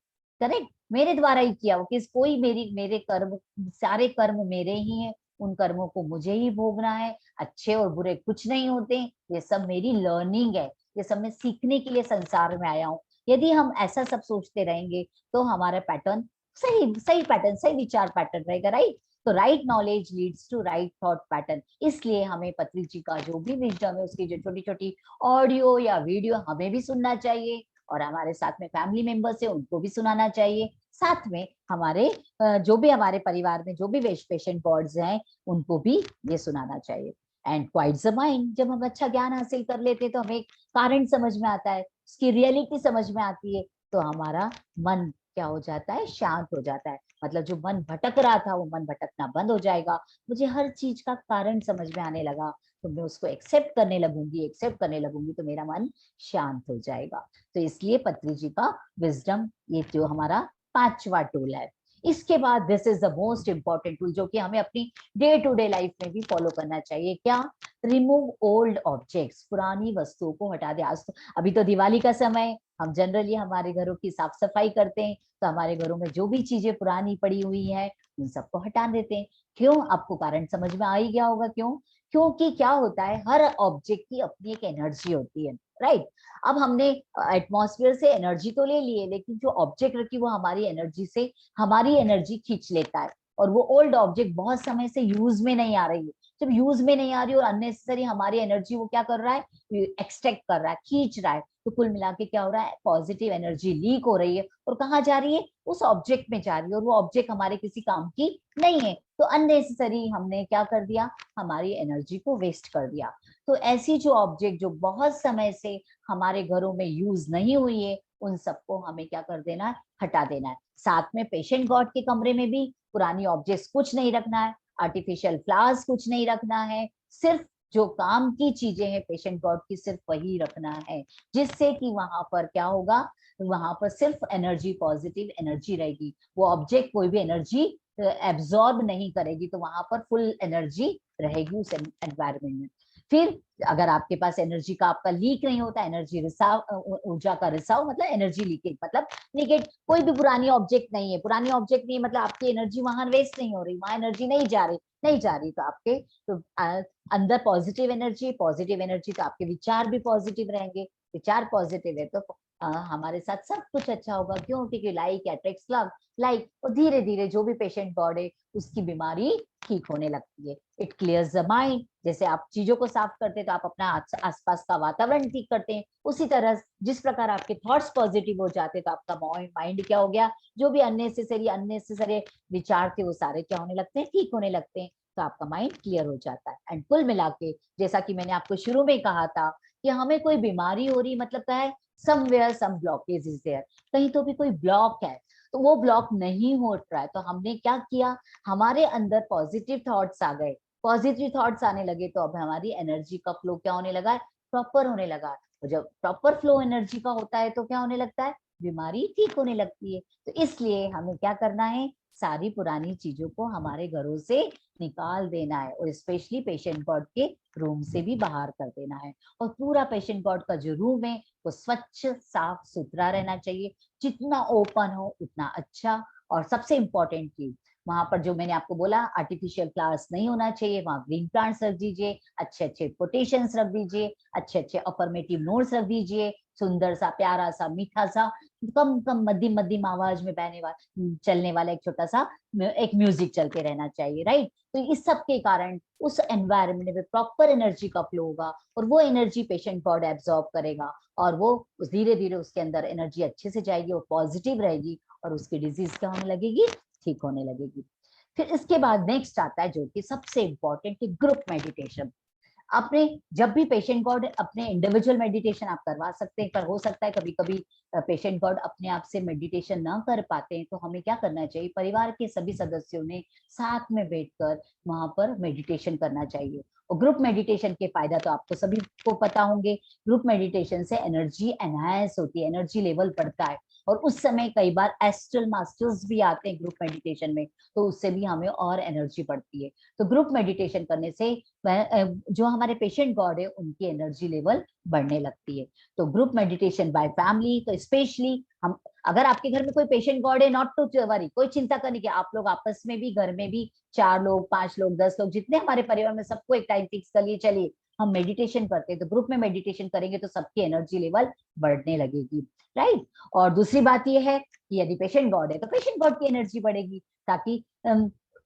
Speaker 2: करेक्ट, मेरे द्वारा ही किया हुआ, कि कोई मेरे कर्म, सारे कर्म मेरे ही हैं, उन कर्मों को मुझे ही भोगना है। अच्छे और बुरे कुछ नहीं होते, ये सब मेरी लर्निंग है, ये सब मैं सीखने के लिए संसार में आया हूँ। यदि हम ऐसा सब सोचते रहेंगे तो हमारा पैटर्न सही पैटर्न, सही विचार पैटर्न रहेगा। राइट, तो right knowledge leads to right thought pattern. इसलिए हमें पत्री जी का जो भी विजडम है, उसकी जो छोटी छोटी ऑडियो या वीडियो हमें भी सुनना चाहिए, और हमारे साथ में फैमिली मेंबर्स है उनको भी सुनाना चाहिए। साथ में हमारे जो भी हमारे परिवार में जो भी पेशेंट बॉर्ड्स हैं उनको भी ये सुनाना चाहिए। एंड क्वाइट द माइंड, जब हम अच्छा ज्ञान हासिल कर लेते हैं तो हमें कारण समझ में आता है, उसकी रियलिटी समझ में आती है, तो हमारा मन क्या हो जाता है, शांत हो जाता है। मतलब जो मन भटक रहा था वो मन भटकना बंद हो जाएगा। मुझे हर चीज का कारण समझ में आने लगा, तो मैं उसको एक्सेप्ट करने लगूंगी तो मेरा मन शांत हो जाएगा। तो इसलिए पत्री जी का विजडम, ये जो हमारा 5वां टूल है। इसके बाद this is the most important tool, जो कि हमें अपनी डे टू डे लाइफ में भी फॉलो करना चाहिए। क्या? रिमूव ओल्ड ऑब्जेक्ट्स, पुरानी वस्तुओं को हटा दे। आज तो अभी तो दिवाली का समय, हम जनरली हमारे घरों की साफ सफाई करते हैं, तो हमारे घरों में जो भी चीजें पुरानी पड़ी हुई है उन सबको हटा देते हैं। क्यों? आपको कारण समझ में आ ही गया होगा क्यों। क्योंकि क्या होता है, हर ऑब्जेक्ट की अपनी एक एनर्जी होती है। राइट, अब हमने एटमॉस्फेयर से एनर्जी तो ले लिए, लेकिन जो ऑब्जेक्ट रखी वो हमारी एनर्जी से हमारी एनर्जी खींच लेता है, और वो ओल्ड ऑब्जेक्ट बहुत समय से यूज में नहीं आ रही है। जब यूज में नहीं आ रही और अननेसेसरी हमारी एनर्जी वो क्या कर रहा है, एक्सट्रैक्ट कर रहा है, खींच रहा है, तो कुल मिला के क्या हो रहा है, पॉजिटिव एनर्जी लीक हो रही है, और कहाँ जा रही है, उस ऑब्जेक्ट में जा रही है, और वो ऑब्जेक्ट हमारे किसी काम की नहीं है। तो अननेसेसरी हमने क्या कर दिया, हमारी एनर्जी को वेस्ट कर दिया। तो ऐसी जो ऑब्जेक्ट जो बहुत समय से हमारे घरों में यूज नहीं हुई है, उन सबको हमें क्या कर देना है, हटा देना है। साथ में पेशेंट गॉड के कमरे में भी पुरानी ऑब्जेक्ट्स कुछ नहीं रखना है, आर्टिफिशियल फ्लावर्स कुछ नहीं रखना है, सिर्फ जो काम की चीजें हैं पेशेंट गॉड की सिर्फ वही रखना है, जिससे कि वहां पर क्या होगा, वहां पर सिर्फ एनर्जी, पॉजिटिव एनर्जी रहेगी। वो ऑब्जेक्ट कोई भी एनर्जी एब्जॉर्ब नहीं करेगी, तो वहां पर फुल एनर्जी रहेगी उस एनवायरमेंट में। फिर अगर आपके पास एनर्जी का आपका लीक नहीं होता, एनर्जी रिसाव, ऊर्जा का रिसाव मतलब एनर्जी लीकेज, मतलब निगेट, कोई भी पुरानी ऑब्जेक्ट नहीं है, पुरानी ऑब्जेक्ट नहीं है मतलब आपकी एनर्जी वहां वेस्ट नहीं हो रही, वहां एनर्जी नहीं जा रही, तो आपके तो अंदर पॉजिटिव एनर्जी, तो आपके विचार भी पॉजिटिव रहेंगे। विचार पॉजिटिव है तो हमारे साथ सब कुछ अच्छा होगा। क्यों? क्योंकि लाइक अट्रैक्ट्स लव, लाइक, और धीरे धीरे जो भी पेशेंट बॉडी है उसकी बीमारी ठीक होने लगती है। इट क्लियर्स द माइंड, जैसे आप चीजों को साफ करते हैं तो आप अपना आसपास का वातावरण ठीक करते हैं, उसी तरह जिस प्रकार आपके थॉट्स पॉजिटिव हो जाते हैं तो आपका माइंड क्या हो गया, जो भी अननेसेसरी विचार थे वो सारे क्या होने लगते हैं, ठीक होने लगते हैं, तो आपका माइंड क्लियर हो जाता है। एंड कुल मिला के जैसा कि मैंने आपको शुरू में कहा था कि हमें कोई बीमारी हो रही, मतलब क्या है, somewhere some blockage is there, कहीं तो भी कोई ब्लॉक है, तो वो ब्लॉक नहीं हो रहा है, तो हमने क्या किया, हमारे अंदर पॉजिटिव थॉट्स आ गए, पॉजिटिव थॉट्स आने लगे, तो अब हमारी एनर्जी का फ्लो क्या होने लगा है, प्रॉपर होने लगा है। तो जब प्रॉपर फ्लो एनर्जी का होता है तो क्या होने लगता है, बीमारी ठीक होने लगती है। तो इसलिए हमें क्या करना है, सारी पुरानी चीजों को हमारे घरों से निकाल देना है, और स्पेशली पेशेंट बॉर्ड के रूम से भी बाहर कर देना है। और पूरा पेशेंट बॉर्ड का जो रूम है वो स्वच्छ साफ सुथरा रहना चाहिए, जितना ओपन हो उतना अच्छा। और सबसे इम्पोर्टेंट चीज, वहां पर जो मैंने आपको बोला, आर्टिफिशियल फ्लावर्स नहीं होना चाहिए, वहां ग्रीन प्लांट्स रख दीजिए, अच्छे अच्छे कोटेशंस रख दीजिए, अच्छे अच्छे अफर्मेटिव नोट्स रख दीजिए, सुंदर सा, प्यारा सा, मीठा सा, कम कम मध्यम मध्यम आवाज में बहने वाला, चलने वाला एक छोटा सा एक म्यूजिक चलते रहना चाहिए, राइट। तो इस सब के कारण उस एनवायरनमेंट में प्रॉपर एनर्जी का फ्लो होगा और वो एनर्जी पेशेंट बॉडी एब्जॉर्ब करेगा और वो धीरे धीरे उसके अंदर एनर्जी अच्छे से जाएगी, वो पॉजिटिव रहेगी और उसकी डिजीज क्या होने लगेगी, ठीक होने लगेगी। फिर इसके बाद नेक्स्ट आता है जो कि सबसे इंपॉर्टेंट, ग्रुप मेडिटेशन। आपने जब भी पेशेंट गॉड अपने इंडिविजुअल मेडिटेशन आप करवा सकते हैं, पर हो सकता है कभी कभी पेशेंट गॉड अपने आप से मेडिटेशन ना कर पाते हैं, तो हमें क्या करना चाहिए, परिवार के सभी सदस्यों ने साथ में बैठकर वहां पर मेडिटेशन करना चाहिए। और ग्रुप मेडिटेशन के फायदा तो आपको सभी को पता होंगे। ग्रुप मेडिटेशन से एनर्जी एनहांस होती है, एनर्जी लेवल बढ़ता है और उस समय कई बार एस्ट्रल मास्टर्स भी आते हैं ग्रुप मेडिटेशन में, तो उससे भी हमें और एनर्जी बढ़ती है। तो ग्रुप मेडिटेशन करने से जो हमारे पेशेंट गॉड है उनकी एनर्जी लेवल बढ़ने लगती है। तो ग्रुप मेडिटेशन बाय फैमिली, तो स्पेशली हम, अगर आपके घर में कोई पेशेंट गॉड है, नॉट टू वरी, कोई चिंता करने की, आप लोग आपस में भी घर में भी 4 लोग 5 लोग 10 लोग जितने हमारे परिवार में, सबको एक टाइम फिक्स कर लिए, चलिए हम मेडिटेशन करते हैं, तो ग्रुप में मेडिटेशन करेंगे तो सबकी एनर्जी लेवल बढ़ने लगेगी, राइट। और दूसरी बात यह है कि यदि पेशेंट गॉड है तो पेशेंट गॉड की एनर्जी बढ़ेगी, ताकि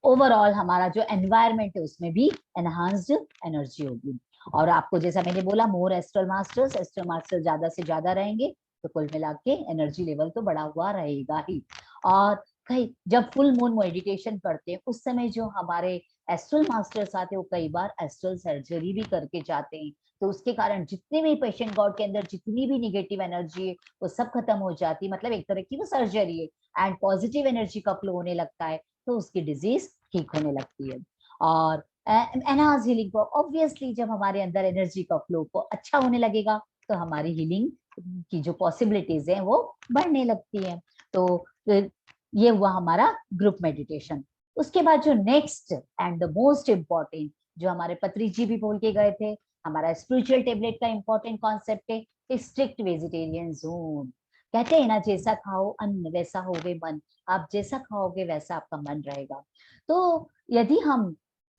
Speaker 2: ओवरऑल हमारा जो एनवायरनमेंट है उसमें भी एनहांस्ड एनर्जी होगी। और आपको जैसा मैंने बोला, मोर एस्ट्रल मास्टर्स ज्यादा से ज्यादा रहेंगे तो कुल मिला के एनर्जी लेवल तो बढ़ा हुआ रहेगा ही। और कई जब फुल मून मेडिटेशन करते हैं उस समय जो हमारे एस्ट्रल मास्टर्स आते हैं वो कई बार एस्ट्रल सर्जरी भी करके जाते हैं, तो उसके कारण जितने भी पेशेंट गॉड के अंदर जितनी भी निगेटिव एनर्जी है वो सब खत्म हो जाती है, मतलब एक तरह की वो सर्जरी है एंड पॉजिटिव एनर्जी का फ्लो होने लगता है, तो उसकी डिजीज ठीक होने लगती है। और एनहांस हीलिंग को ऑब्वियसली जब हमारे अंदर एनर्जी का फ्लो को अच्छा होने लगेगा तो हमारी हीलिंग की जो पॉसिबिलिटीज है वो बढ़ने लगती है। तो ये हुआ हमारा ग्रुप मेडिटेशन। उसके बाद जो next and the most important, जो हमारे पत्री जी भी बोल के गए थे, हमारा स्पिरिचुअल टेबलेट का इम्पोर्टेंट कॉन्सेप्ट है स्ट्रिक्ट वेजिटेरियन जोन। कहते हैं ना, जैसा खाओ अन्न वैसा होगे मन, आप जैसा खाओगे वैसा आपका मन रहेगा। तो यदि हम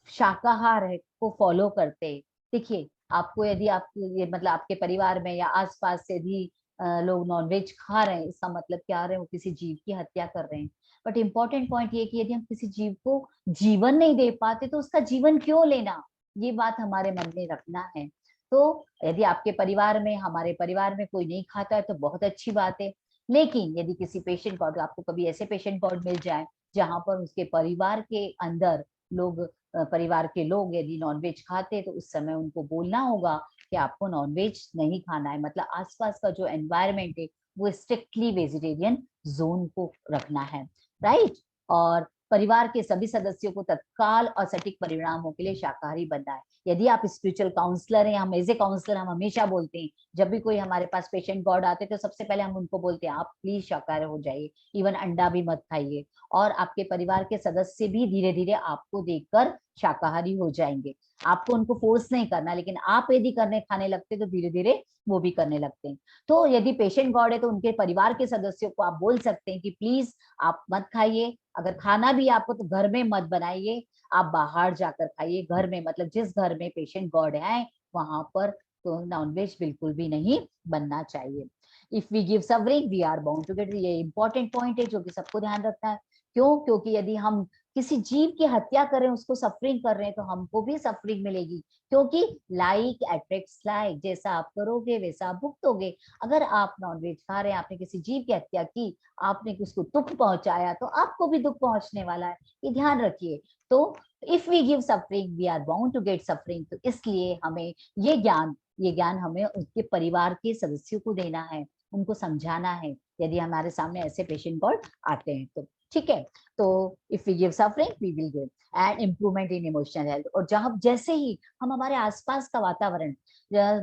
Speaker 2: शाकाहार को फॉलो करते, देखिए आपको यदि आप ये मतलब आपके परिवार में या आसपास यदि लोग नॉनवेज खा रहे हैं, इसका मतलब क्या रहे हैं, वो किसी जीव की हत्या कर रहे हैं। बट इम्पोर्टेंट पॉइंट ये कि यदि हम किसी जीव को जीवन नहीं दे पाते तो उसका जीवन क्यों लेना, ये बात हमारे मन में रखना है। तो यदि आपके परिवार में, हमारे परिवार में कोई नहीं खाता है तो बहुत अच्छी बात है, लेकिन यदि किसी पेशेंट को, आपको कभी ऐसे पेशेंट कॉर्ड मिल जाए जहां पर उसके परिवार के अंदर लोग, परिवार के लोग यदि नॉनवेज खाते तो उस समय उनको बोलना होगा कि आपको नॉनवेज नहीं खाना है, मतलब आसपास का जो एनवायरनमेंट है वो स्ट्रिक्टली वेजिटेरियन जोन को रखना है, राइट। और परिवार के सभी सदस्यों को तत्काल और सटीक परिणामों के लिए शाकाहारी बनना है। यदि आप स्पिरिचुअल काउंसलर हैं, हम एज ए काउंसलर हम हमेशा बोलते हैं, जब भी कोई हमारे पास पेशेंट गॉड आते तो सबसे पहले हम उनको बोलते हैं आप प्लीज शाकाहारी हो जाइए, इवन अंडा भी मत खाइए, और आपके परिवार के सदस्य भी धीरे धीरे आपको देखकर शाकाहारी हो जाएंगे। आपको उनको फोर्स नहीं करना, लेकिन आप यदि करने खाने लगते तो धीरे धीरे वो भी करने लगते हैं। तो यदि पेशेंट गॉड है तो उनके परिवार के सदस्यों को आप बोल सकते हैं कि प्लीज आप मत खाइए, अगर खाना भी आपको तो घर में मत बनाइए, आप बाहर जाकर खाइए, घर में, मतलब जिस घर में पेशेंट गॉड है वहां पर तो नॉनवेज बिल्कुल भी नहीं बनना चाहिए। If we give suffering we are bound to get, ये इंपॉर्टेंट पॉइंट है जो कि सबको ध्यान रखना है। क्यों? क्योंकि यदि हम किसी जीव की हत्या कर रहे हैं, उसको सफरिंग कर रहे हैं, तो हमको भी सफरिंग मिलेगी, क्योंकि लाइक अट्रैक्ट्स लाइक, जैसा आप करोगे वैसा आप भुगतोगे। अगर आप नॉनवेज खा रहे हैं, आपने किसी जीव की हत्या की, आपने उसको दुख पहुंचाया, तो आपको भी दुख पहुंचने वाला है, ये ध्यान रखिए। तो if we give suffering we are bound to get suffering, तो इसलिए हमें ये ज्ञान हमें उसके परिवार के सदस्यों को देना है, उनको समझाना है, यदि हमारे सामने ऐसे पेशेंट गॉड आते हैं तो, ठीक है। तो if we give suffering we will give and improvement in emotional health. और जहां जैसे ही हम हमारे आसपास का वातावरण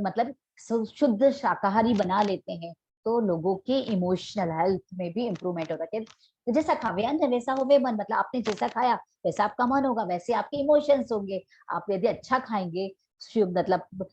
Speaker 2: मतलब शुद्ध शाकाहारी बना लेते हैं तो लोगों के इमोशनल हेल्थ में भी इम्प्रूवमेंट होता है। तो जैसा खावे अन्न वैसा होवे मन, मतलब आपने जैसा खाया वैसा आपका मन होगा, वैसे आपके इमोशंस होंगे। आप यदि अच्छा खाएंगे शुभ मतलब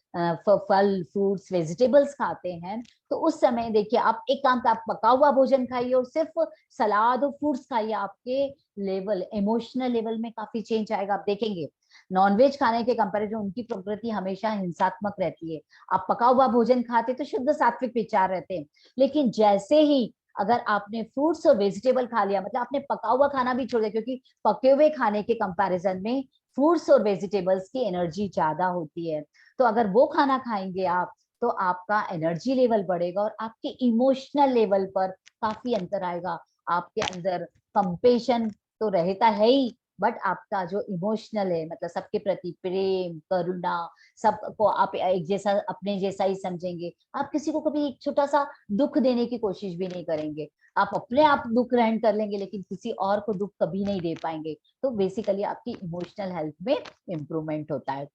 Speaker 2: फल फ्रूट्स वेजिटेबल्स खाते हैं, तो उस समय देखिए आप एक काम का आप पका हुआ भोजन खाइए और सिर्फ सलाद और फ्रूट्स खाइए, आपके लेवल इमोशनल लेवल में काफी चेंज आएगा। आप देखेंगे नॉनवेज खाने के कंपैरिजन उनकी प्रकृति हमेशा हिंसात्मक रहती है। आप पका हुआ भोजन खाते तो शुद्ध सात्विक विचार रहते हैं, लेकिन जैसे ही अगर आपने फ्रूट्स और वेजिटेबल खा लिया, मतलब आपने पका हुआ खाना भी छोड़ दिया, क्योंकि पके हुए खाने के कंपैरिजन में फ्रूट्स और वेजिटेबल्स की एनर्जी ज्यादा होती है, तो अगर वो खाना खाएंगे आप तो आपका एनर्जी लेवल बढ़ेगा और आपके इमोशनल लेवल पर काफी अंतर आएगा। आपके अंदर कंपेशन तो रहता है ही, बट आपका जो इमोशनल है, मतलब सबके प्रति प्रेम करुणा, सबको आप एक जैसा अपने जैसा ही समझेंगे। आप किसी को कभी एक छोटा सा दुख देने की कोशिश भी नहीं करेंगे। आप अपने आप दुख ग्रहण कर लेंगे, लेकिन किसी और को दुख कभी नहीं दे पाएंगे। तो बेसिकली आपकी इमोशनल हेल्थ में इम्प्रूवमेंट होता है।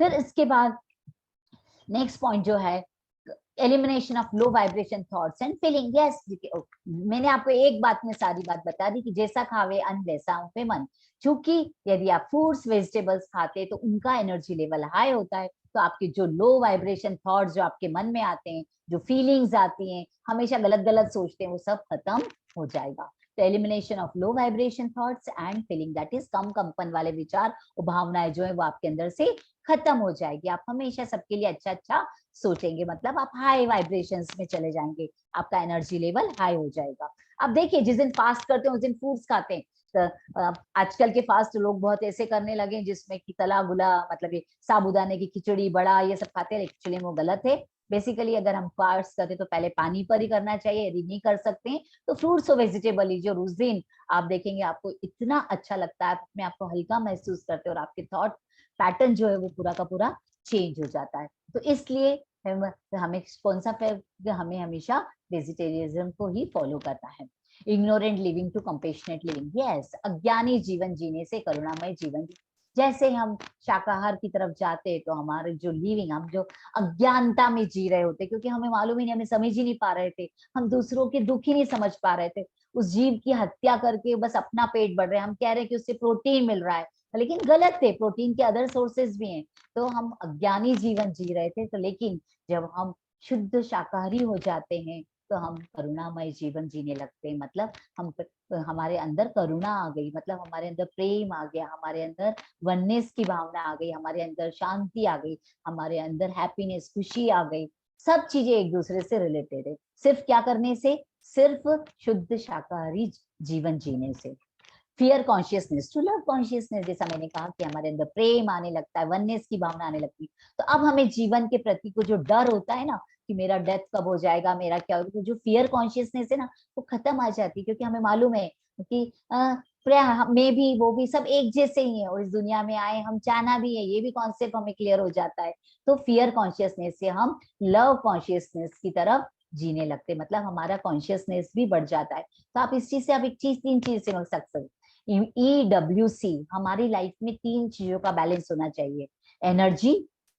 Speaker 2: फिर इसके बाद नेक्स्ट पॉइंट जो है elimination of low vibration thoughts and feeling. Yes, मैंने आपको एक बात में सारी बात बता दी कि जैसा खावे अन्न वैसा पे मन। क्योंकि यदि आप फ्रूट्स वेजिटेबल्स खाते तो उनका एनर्जी लेवल हाई होता है, तो आपके जो लो वाइब्रेशन थॉट्स जो आपके मन में आते हैं, जो फीलिंग्स आती हैं, हमेशा गलत गलत सोचते हैं, वो सब खत्म हो जाएगा। तो elimination of low vibration thoughts and feeling, that is come कंपन वाले विचार और भावनाएं जो है वो आपके अंदर से खत्म हो जाएगी। आप हमेशा सबके लिए अच्छा अच्छा सोचेंगे, मतलब आप हाई वाइब्रेशंस में चले जाएंगे, आपका एनर्जी लेवल हाई हो जाएगा। अब देखिए जिस दिन फास्ट करते हैं उस दिन फ्रूट्स खाते हैं। तो आजकल के फास्ट लोग बहुत ऐसे करने लगे जिसमें कि तला गुला, मतलब ये साबूदाने की खिचड़ी बड़ा ये सब खाते हैं, एक्चुअली वो गलत है। बेसिकली अगर हम फास्ट करते तो पहले पानी पर ही करना चाहिए, यदि नहीं कर सकते हैं तो फ्रूट्स और वेजिटेबल लीजिए। और उस दिन आप देखेंगे आपको इतना अच्छा लगता है, अपने आप को हल्का महसूस करते हैं और आपके थॉट पैटर्न जो है वो पूरा का पूरा चेंज हो जाता है। तो इसलिए हमें कौन सा हमें हमेशा वेजिटेरियनिज्म को ही फॉलो करना है। Ignorant living to compassionate living. Yes, अज्ञानी जीवन जीने से करुणामय जीवन। जैसे हम शाकाहार की तरफ जाते हैं तो हमारे जो लिविंग, हम जो अज्ञानता में जी रहे होते, क्योंकि हमें मालूम ही नहीं, हमें समझ ही नहीं पा रहे थे, हम दूसरों के दुख ही नहीं समझ पा रहे थे, उस जीव की हत्या करके बस अपना पेट बढ़ रहा है, हम कह रहे हैं कि उससे प्रोटीन मिल रहा है, लेकिन गलत थे, प्रोटीन के अदर सोर्सेज भी हैं। तो हम अज्ञानी जीवन जी रहे थे। तो लेकिन जब हम शुद्ध शाकाहारी हो जाते हैं तो हम करुणामय जीवन जीने लगते हैं, मतलब हम हमारे अंदर करुणा आ गई, मतलब हमारे अंदर प्रेम आ गया, हमारे अंदर वननेस की भावना आ गई, हमारे अंदर शांति आ गई, हमारे अंदर हैप्पीनेस खुशी आ गई। सब चीजें एक दूसरे से रिलेटेड है, सिर्फ क्या करने से, सिर्फ शुद्ध शाकाहारी जीवन जीने से। Fear consciousness to love consciousness, जैसा मैंने कहा कि हमारे अंदर प्रेम आने लगता है, वननेस की भावना आने लगती है। तो अब हमें जीवन के प्रति को जो डर होता है ना कि मेरा डेथ कब हो जाएगा, मेरा क्या होगा, तो जो फियर कॉन्शियसनेस है ना वो खत्म आ जाती है, क्योंकि हमें मालूम है कि मैं भी वो भी सब एक जैसे ही है और इस दुनिया में आए हम चाहना भी है, ये भी कॉन्सेप्ट हमें क्लियर हो जाता है। तो फियर कॉन्शियसनेस से हम लव कॉन्शियसनेस की तरफ जीने लगते, मतलब हमारा कॉन्शियसनेस भी बढ़ जाता है। तो आप इस चीज से, आप एक चीज, तीन चीज से समझ सकते हो। EWC, हमारी लाइफ में तीन चीजों का बैलेंस होना चाहिए, एनर्जी,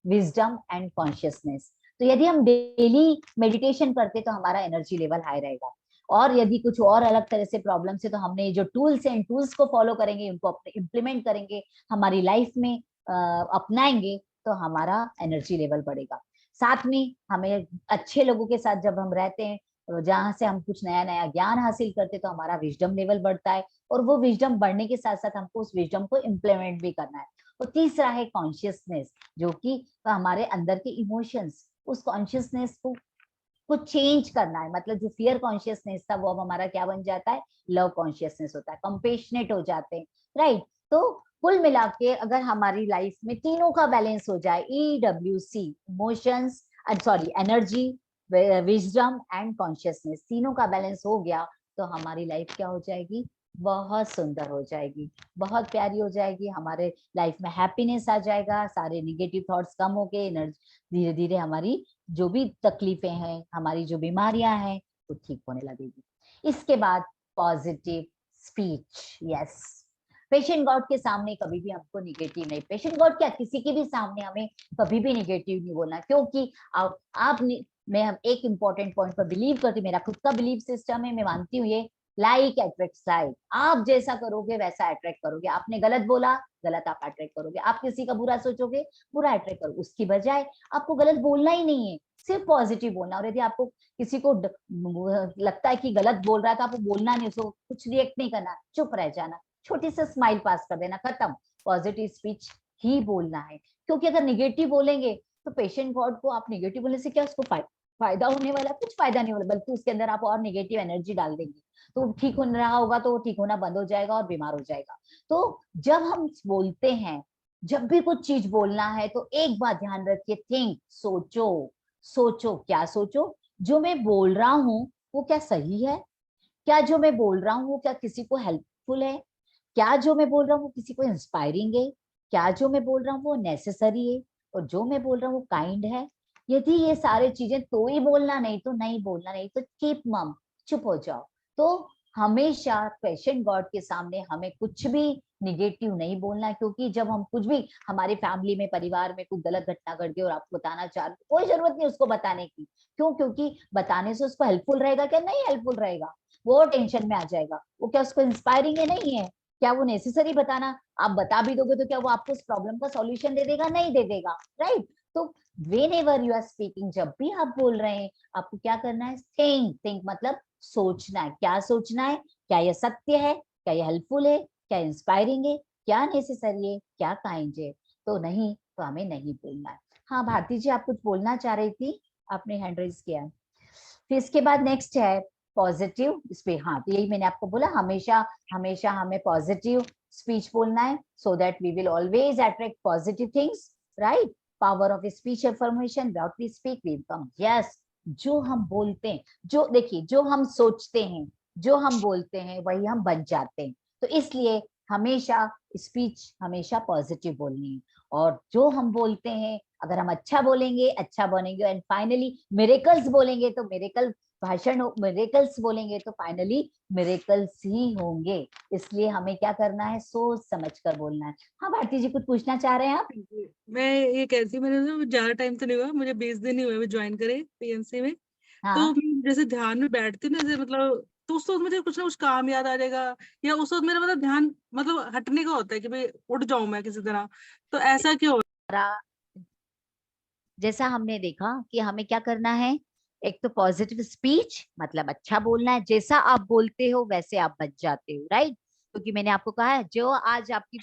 Speaker 2: विजडम एंड कॉन्शियसनेस। तो यदि हम डेली मेडिटेशन करते तो हमारा एनर्जी लेवल हाई रहेगा, और यदि कुछ और अलग तरह से प्रॉब्लम है तो हमने जो टूल्स हैं, टूल्स को फॉलो करेंगे, उनको अपने इम्प्लीमेंट करेंगे, हमारी लाइफ में अपनाएंगे तो हमारा एनर्जी लेवल बढ़ेगा। साथ में हमें अच्छे लोगों के साथ जब हम रहते हैं तो जहाँ से हम कुछ नया नया ज्ञान हासिल करते तो हमारा विजडम लेवल बढ़ता है, और वो विजडम बढ़ने के साथ साथ हमको उस विजडम को इम्प्लीमेंट भी करना है। और तीसरा है कॉन्शियसनेस, जो कि हमारे अंदर के इमोशंस, उस कॉन्शियसनेस को चेंज करना है, मतलब जो फियर कॉन्शियसनेस था वो अब हमारा क्या बन जाता है, लव कॉन्शियसनेस होता है, कंपेशनेट हो जाते हैं, राइट। तो कुल मिला के अगर हमारी लाइफ में तीनों का बैलेंस हो जाए, EWC, emotions, sorry energy, wisdom and consciousness, तीनों का बैलेंस हो गया तो हमारी लाइफ क्या हो जाएगी, बहुत सुंदर हो जाएगी, बहुत प्यारी हो जाएगी। हमारे लाइफ में हैप्पीनेस आ जाएगा, सारे निगेटिव थॉट्स कम हो गए, धीरे धीरे हमारी जो भी तकलीफें हैं, हमारी जो बीमारियां हैं वो ठीक होने लगेगी। इसके बाद positive speech. Yes, patient god के सामने कभी भी हमको निगेटिव नहीं, पेशेंट गॉड क्या, किसी के भी सामने हमें कभी भी निगेटिव नहीं बोलना, क्योंकि आप मैं एक इंपॉर्टेंट पॉइंट पर बिलीव करती हूँ, मेरा खुद का बिलीव सिस्टम है, मैं मानती हूँ ये लाइक अट्रैक्ट लाइक, आप जैसा करोगे वैसा अट्रैक्ट करोगे। आपने गलत बोला, गलत आप अट्रैक्ट करोगे। आप किसी का बुरा सोचोगे, बुरा अट्रैक्ट करोगे। उसकी बजाय आपको गलत बोलना ही नहीं है, सिर्फ पॉजिटिव बोलना। और यदि आपको किसी को लगता है कि गलत बोल रहा है तो आपको बोलना नहीं, उसको कुछ रिएक्ट नहीं करना, चुप रह जाना, छोटी सी स्माइल पास कर देना, खत्म। पॉजिटिव स्पीच ही बोलना है, क्योंकि अगर निगेटिव बोलेंगे तो पेशेंट गॉड को आप निगेटिव बोलने से क्या उसको फायदा होने वाला, कुछ फायदा नहीं होगा, बल्कि उसके अंदर आप और नेगेटिव एनर्जी डाल देंगे, तो ठीक हो रहा होगा तो ठीक होना बंद हो जाएगा और बीमार हो जाएगा। तो जब हम बोलते हैं, जब भी कुछ चीज बोलना है तो एक बात ध्यान रखिए, थिंक, सोचो। सोचो, क्या सोचो? जो मैं बोल रहा हूँ वो क्या सही है? क्या जो मैं बोल रहा हूँ वो क्या किसी को हेल्पफुल है? क्या जो मैं बोल रहा हूँ वो किसी को इंस्पायरिंग है? क्या जो मैं बोल रहा हूँ वो नेसेसरी है? और जो मैं बोल रहा हूँ वो काइंड है? यदि ये सारे चीजें, तो ही बोलना, नहीं तो नहीं बोलना, नहीं तो कीप मम, चुप हो जाओ। तो हमेशा पेशेंट गॉड के सामने हमें कुछ भी निगेटिव नहीं बोलना, क्योंकि जब हम कुछ भी हमारे फैमिली में, परिवार में कुछ गलत घटना घट गई और आपको बताना चाह रहे, कोई जरूरत नहीं उसको बताने की। क्यों? क्योंकि बताने से उसको हेल्पफुल रहेगा क्या? नहीं हेल्पफुल रहेगा, वो टेंशन में आ जाएगा। वो क्या उसको इंस्पायरिंग है? नहीं है। क्या वो नेसेसरी बताना? आप बता भी दोगे तो क्या वो आपको उस प्रॉब्लम का सॉल्यूशन दे देगा? नहीं दे देगा, राइट? तो व्हेनेवर यू आर स्पीकिंग, जब भी आप बोल रहे हैं, आपको क्या करना है? थिंक। थिंक मतलब सोचना है। क्या सोचना है? क्या यह सत्य है? क्या यह हेल्पफुल है? क्या इंस्पायरिंग है? क्या नेसेसरी है? क्या काइंड है? तो नहीं, तो हमें नहीं बोलना है। हाँ भारती जी, आप कुछ बोलना चाह रही थी, आपने हैंड रेज किया। फिर इसके बाद नेक्स्ट है पॉजिटिव स्पीच। हाँ, तो यही मैंने आपको बोला, हमेशा हमेशा हमें पॉजिटिव स्पीच बोलना है, so that we will always attract positive things, right? Power of speech affirmation, what we speak we become. Yes, जो हम बोलते हैं, जो देखिए, जो हम सोचते हैं, जो हम बोलते हैं, वही हम बन जाते हैं। तो इसलिए हमेशा स्पीच हमेशा पॉजिटिव बोलनी है। और जो हम बोलते हैं, अगर हम अच्छा बोलेंगे, अच्छा बनेंगे, एंड फाइनली मिरेकल्स बोलेंगे तो मिरेकल भाषण, मिरेकल्स बोलेंगे तो फाइनली मिरेकल्स ही होंगे। इसलिए हमें क्या करना है? सोच समझ कर बोलना है। हाँ भारती जी, कुछ पूछना चाह रहे हैं आप?
Speaker 6: मैं ये कहती हूँ, मैंने ज्यादा टाइम तो नहीं हुआ, मुझे 20 दिन ही हुए ज्वाइन करे पीएनसी में। तो
Speaker 2: हाँ,
Speaker 6: मैं जैसे ध्यान में बैठती हूँ ना, जैसे मतलब, तो उस वक्त मुझे कुछ ना कुछ काम याद आ जाएगा, या उस वक्त मेरा मतलब ध्यान मतलब हटने का होता है कि भाई उठ जाऊं मैं किसी तरह। तो ऐसा क्यों?
Speaker 2: जैसा हमने देखा कि हमें क्या करना है, एक तो पॉजिटिव स्पीच मतलब अच्छा बोलना है, जैसा आप बोलते हो वैसे आप बच जाते हो, राइट? क्योंकि मैंने आपको कहा है, जो आज आपकी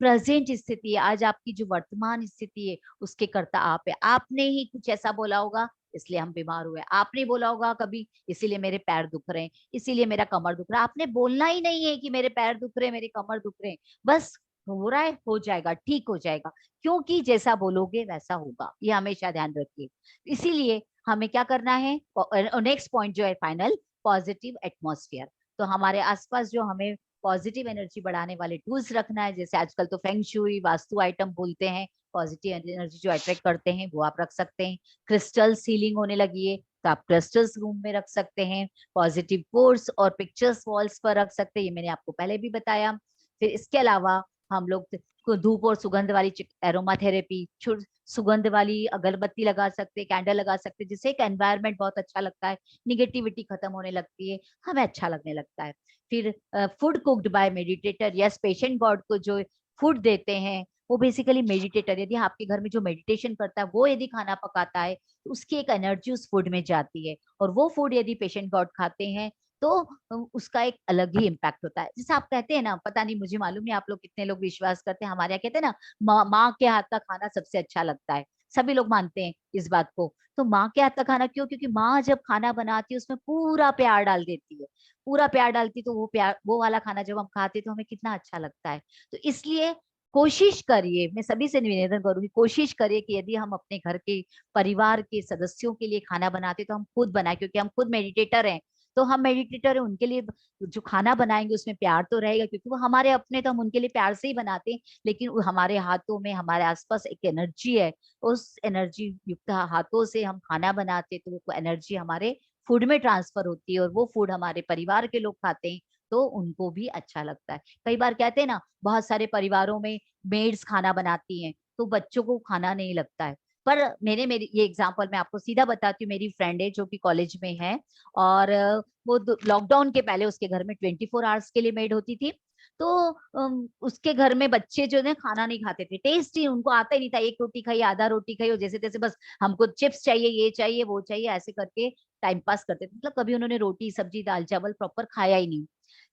Speaker 2: प्रेजेंट स्थिति है, आज आपकी जो वर्तमान स्थिति है, उसके कर्ता आप है। आपने ही कुछ ऐसा बोला होगा इसलिए हम बीमार हुए, आपने बोला होगा कभी इसीलिए मेरे पैर दुख रहे हैं, इसीलिए मेरा कमर दुख रहा है। आपने बोलना ही नहीं है कि मेरे पैर दुख रहे हैं, मेरी कमर दुख रहे हैं, बस हो रहा है, हो जाएगा, ठीक हो जाएगा। क्योंकि जैसा बोलोगे वैसा होगा, ये हमेशा ध्यान रखिए। इसीलिए हमें क्या करना है, नेक्स्ट पॉइंट जो है फाइनल, पॉजिटिव एटमॉस्फेयर। तो हमारे आसपास जो हमें पॉजिटिव एनर्जी बढ़ाने वाले टूल्स रखना है, जैसे आजकल तो फेंग शुई, वास्तु आइटम बोलते हैं, पॉजिटिव एनर्जी जो अट्रैक्ट करते हैं वो आप रख सकते हैं। क्रिस्टल्स हीलिंग होने लगी है तो आप क्रिस्टल्स रूम में रख सकते हैं। पॉजिटिव कोर्स और पिक्चर्स वॉल्स पर रख सकते हैं, ये मैंने आपको पहले भी बताया। फिर इसके अलावा हम लोग धूप और सुगंध वाली एरोमा थेरेपी, सुगंध वाली अगरबत्ती लगा सकते हैं, कैंडल लगा सकते हैं, जिससे एक एनवायरनमेंट बहुत अच्छा लगता है, निगेटिविटी खत्म होने लगती है, हमें अच्छा लगने लगता है। फिर food cooked bye meditator, yes, patient God को जो फूड देते हैं वो बेसिकली मेडिटेटर, यदि आपके घर में जो मेडिटेशन करता है वो यदि खाना पकाता है तो उसकी एक एनर्जी उस फूड में जाती है, और वो फूड यदि पेशेंट गॉड खाते हैं तो उसका एक अलग ही इम्पैक्ट होता है। जैसे आप कहते हैं ना, पता नहीं, मुझे मालूम नहीं आप लोग कितने लोग विश्वास करते हैं, हमारे यहाँ कहते हैं ना, माँ के हाथ का खाना सबसे अच्छा लगता है, सभी लोग मानते हैं इस बात को। तो माँ के हाथ का खाना क्यों? क्योंकि माँ जब खाना बनाती है उसमें पूरा प्यार डाल देती है, पूरा प्यार डालती, तो वो प्यार, वो वाला खाना जब हम खाते तो हमें कितना अच्छा लगता है। तो इसलिए कोशिश करिए, मैं सभी से निवेदन करूंगी, कोशिश करिए कि यदि हम अपने घर के परिवार के सदस्यों के लिए खाना बनाते तो हम खुद बनाए, क्योंकि हम खुद मेडिटेटर हैं। तो हम मेडिटेटर हैं, उनके लिए जो खाना बनाएंगे उसमें प्यार तो रहेगा, क्योंकि वो हमारे अपने, तो हम उनके लिए प्यार से ही बनाते हैं। लेकिन हमारे हाथों में, हमारे आसपास एक एनर्जी है, उस एनर्जी युक्त हाथों से हम खाना बनाते तो वो एनर्जी हमारे फूड में ट्रांसफर होती है, और वो फूड हमारे परिवार के लोग खाते हैं तो उनको भी अच्छा लगता है। कई बार कहते हैं ना, बहुत सारे परिवारों में मेड्स खाना बनाती हैं तो बच्चों को खाना नहीं लगता है, पर मेरी ये एग्जांपल मैं आपको सीधा बताती हूँ। मेरी फ्रेंड है जो कि कॉलेज में है, और वो लॉकडाउन के पहले उसके घर में 24 आवर्स के लिए मेड होती थी। तो उसके घर में बच्चे जो है खाना नहीं खाते थे, टेस्ट ही उनको आता ही नहीं था। एक रोटी खाई, आधा रोटी खाई, और जैसे तैसे बस हमको चिप्स चाहिए, ये चाहिए, वो चाहिए, ऐसे करके टाइम पास करते थे। मतलब कभी उन्होंने रोटी सब्जी दाल चावल प्रॉपर खाया ही नहीं।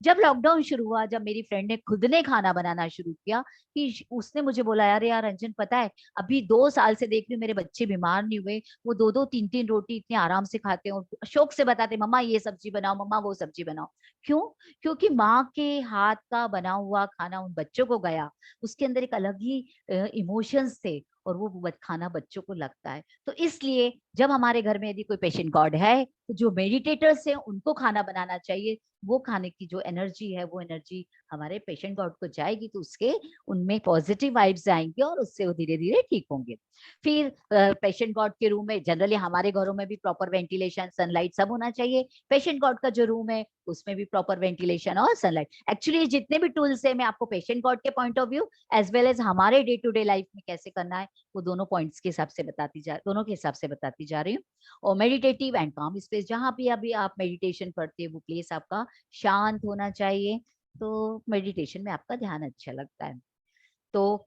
Speaker 2: जब लॉकडाउन शुरू हुआ, जब मेरी फ्रेंड ने खुद ने खाना बनाना शुरू किया, कि उसने मुझे बोला, यार यार अंजन, पता है अभी 2 साल से देख रही हूँ मेरे बच्चे बीमार नहीं हुए, वो 2-2 3-3 रोटी इतने आराम से खाते हैं, और शौक से बताते, मम्मा ये सब्जी बनाओ, मम्मा वो सब्जी बनाओ। क्यों? क्योंकि माँ के हाथ का बना हुआ खाना उन बच्चों को गया, उसके अंदर एक अलग ही इमोशंस थे, और वो खाना बच्चों को लगता है। तो इसलिए जब हमारे घर में यदि कोई पेशेंट गॉड है, तो जो मेडिटेटर्स हैं उनको खाना बनाना चाहिए। वो खाने की जो एनर्जी है, वो एनर्जी हमारे पेशेंट गॉड को जाएगी, तो उसके उनमें पॉजिटिव वाइब्स आएंगे, और उससे वो धीरे धीरे ठीक होंगे। फिर पेशेंट गॉड के रूम में जनरली हमारे घरों में भी प्रॉपर वेंटिलेशन, सनलाइट सब होना चाहिए। पेशेंट गॉड का जो रूम है उसमें भी प्रॉपर वेंटिलेशन और सनलाइट। एक्चुअली जितने भी टूल्स है, मैं आपको पेशेंट गॉड के point of view as well as हमारे डे टू डे लाइफ में कैसे करना है, वो दोनों पॉइंट्स के हिसाब से दोनों के हिसाब से बताती जा रही हूँ। और मेडिटेटिव एंड काम स्पेस, जहां भी अभी आप मेडिटेशन करते हो, वो प्लेस आपका शांत होना चाहिए, तो मेडिटेशन में आपका ध्यान अच्छा लगता है। तो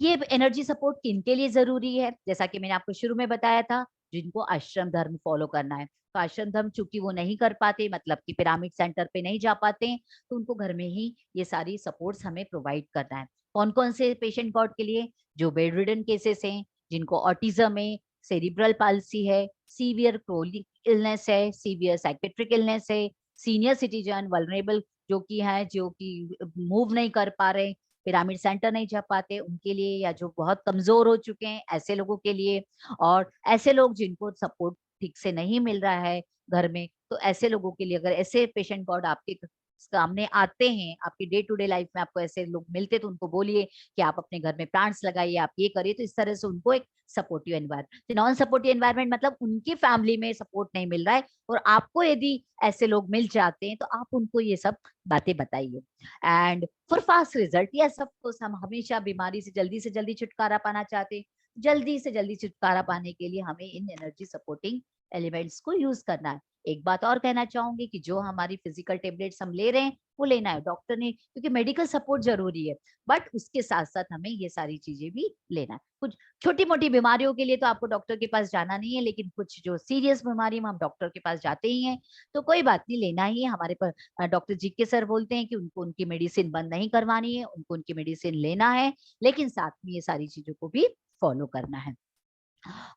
Speaker 2: ये एनर्जी सपोर्ट किन के लिए जरूरी है? जैसा कि मैंने आपको शुरू में बताया था, जिनको आश्रम धर्म फॉलो करना है। तो आश्रम धर्म चूंकि वो नहीं कर पाते, मतलब कि पिरामिड सेंटर पे नहीं जा पाते, तो उनको घर में ही ये सारी सपोर्ट्स हमें प्रोवाइड करना है। कौन कौन से पेशेंट गॉड के लिए? जो बेड रिडन केसेस हैं, जिनको ऑटिज्म है, सेरिब्रल पाल्सी है, सीवियर क्रोनिक इलनेस है, सीवियर साइकेट्रिक इलनेस है, सीनियर सिटीजन, वल्नरेबल जो कि मूव नहीं कर पा रहे, पिरामिड सेंटर नहीं जा पाते, उनके लिए, या जो बहुत कमजोर हो चुके हैं ऐसे लोगों के लिए, और ऐसे लोग जिनको सपोर्ट ठीक से नहीं मिल रहा है घर में, तो ऐसे लोगों के लिए, अगर ऐसे पेशेंट गॉड आपके सामने आते हैं, आपकी डे टू डे लाइफ में आपको ऐसे लोग मिलते, तो उनको बोलिए कि आप अपने घर में प्लांट्स लगाइए, आप ये करिए। तो इस तरह से उनको एक supportive environment, non supportive environment मतलब उनकी फैमिली में सपोर्ट नहीं मिल रहा है, और आपको यदि ऐसे लोग मिल जाते हैं, तो आप उनको ये सब बातें बताइए। And for fast result, yes of course, हम हमेशा बीमारी से जल्दी छुटकारा पाना चाहते हैं। जल्दी से जल्दी छुटकारा पाने के लिए हमें इन एनर्जी सपोर्टिंग एलिमेंट्स को यूज करना है। एक बात और कहना चाहूंगी कि जो हमारी फिजिकल टेबलेट्स हम ले रहे हैं, वो लेना है डॉक्टर ने, क्योंकि मेडिकल सपोर्ट जरूरी है, बट उसके साथ साथ हमें ये सारी चीजें भी लेना है। कुछ छोटी मोटी बीमारियों के लिए तो आपको डॉक्टर के पास जाना नहीं है, लेकिन कुछ जो सीरियस बीमारी में हम डॉक्टर के पास जाते ही हैं, तो कोई बात नहीं, लेना ही है। हमारे पर डॉक्टर जीके सर बोलते हैं कि उनको उनकी मेडिसिन बंद नहीं करवानी है, उनको उनकी मेडिसिन लेना है, लेकिन साथ में ये सारी चीजों को भी फॉलो करना है।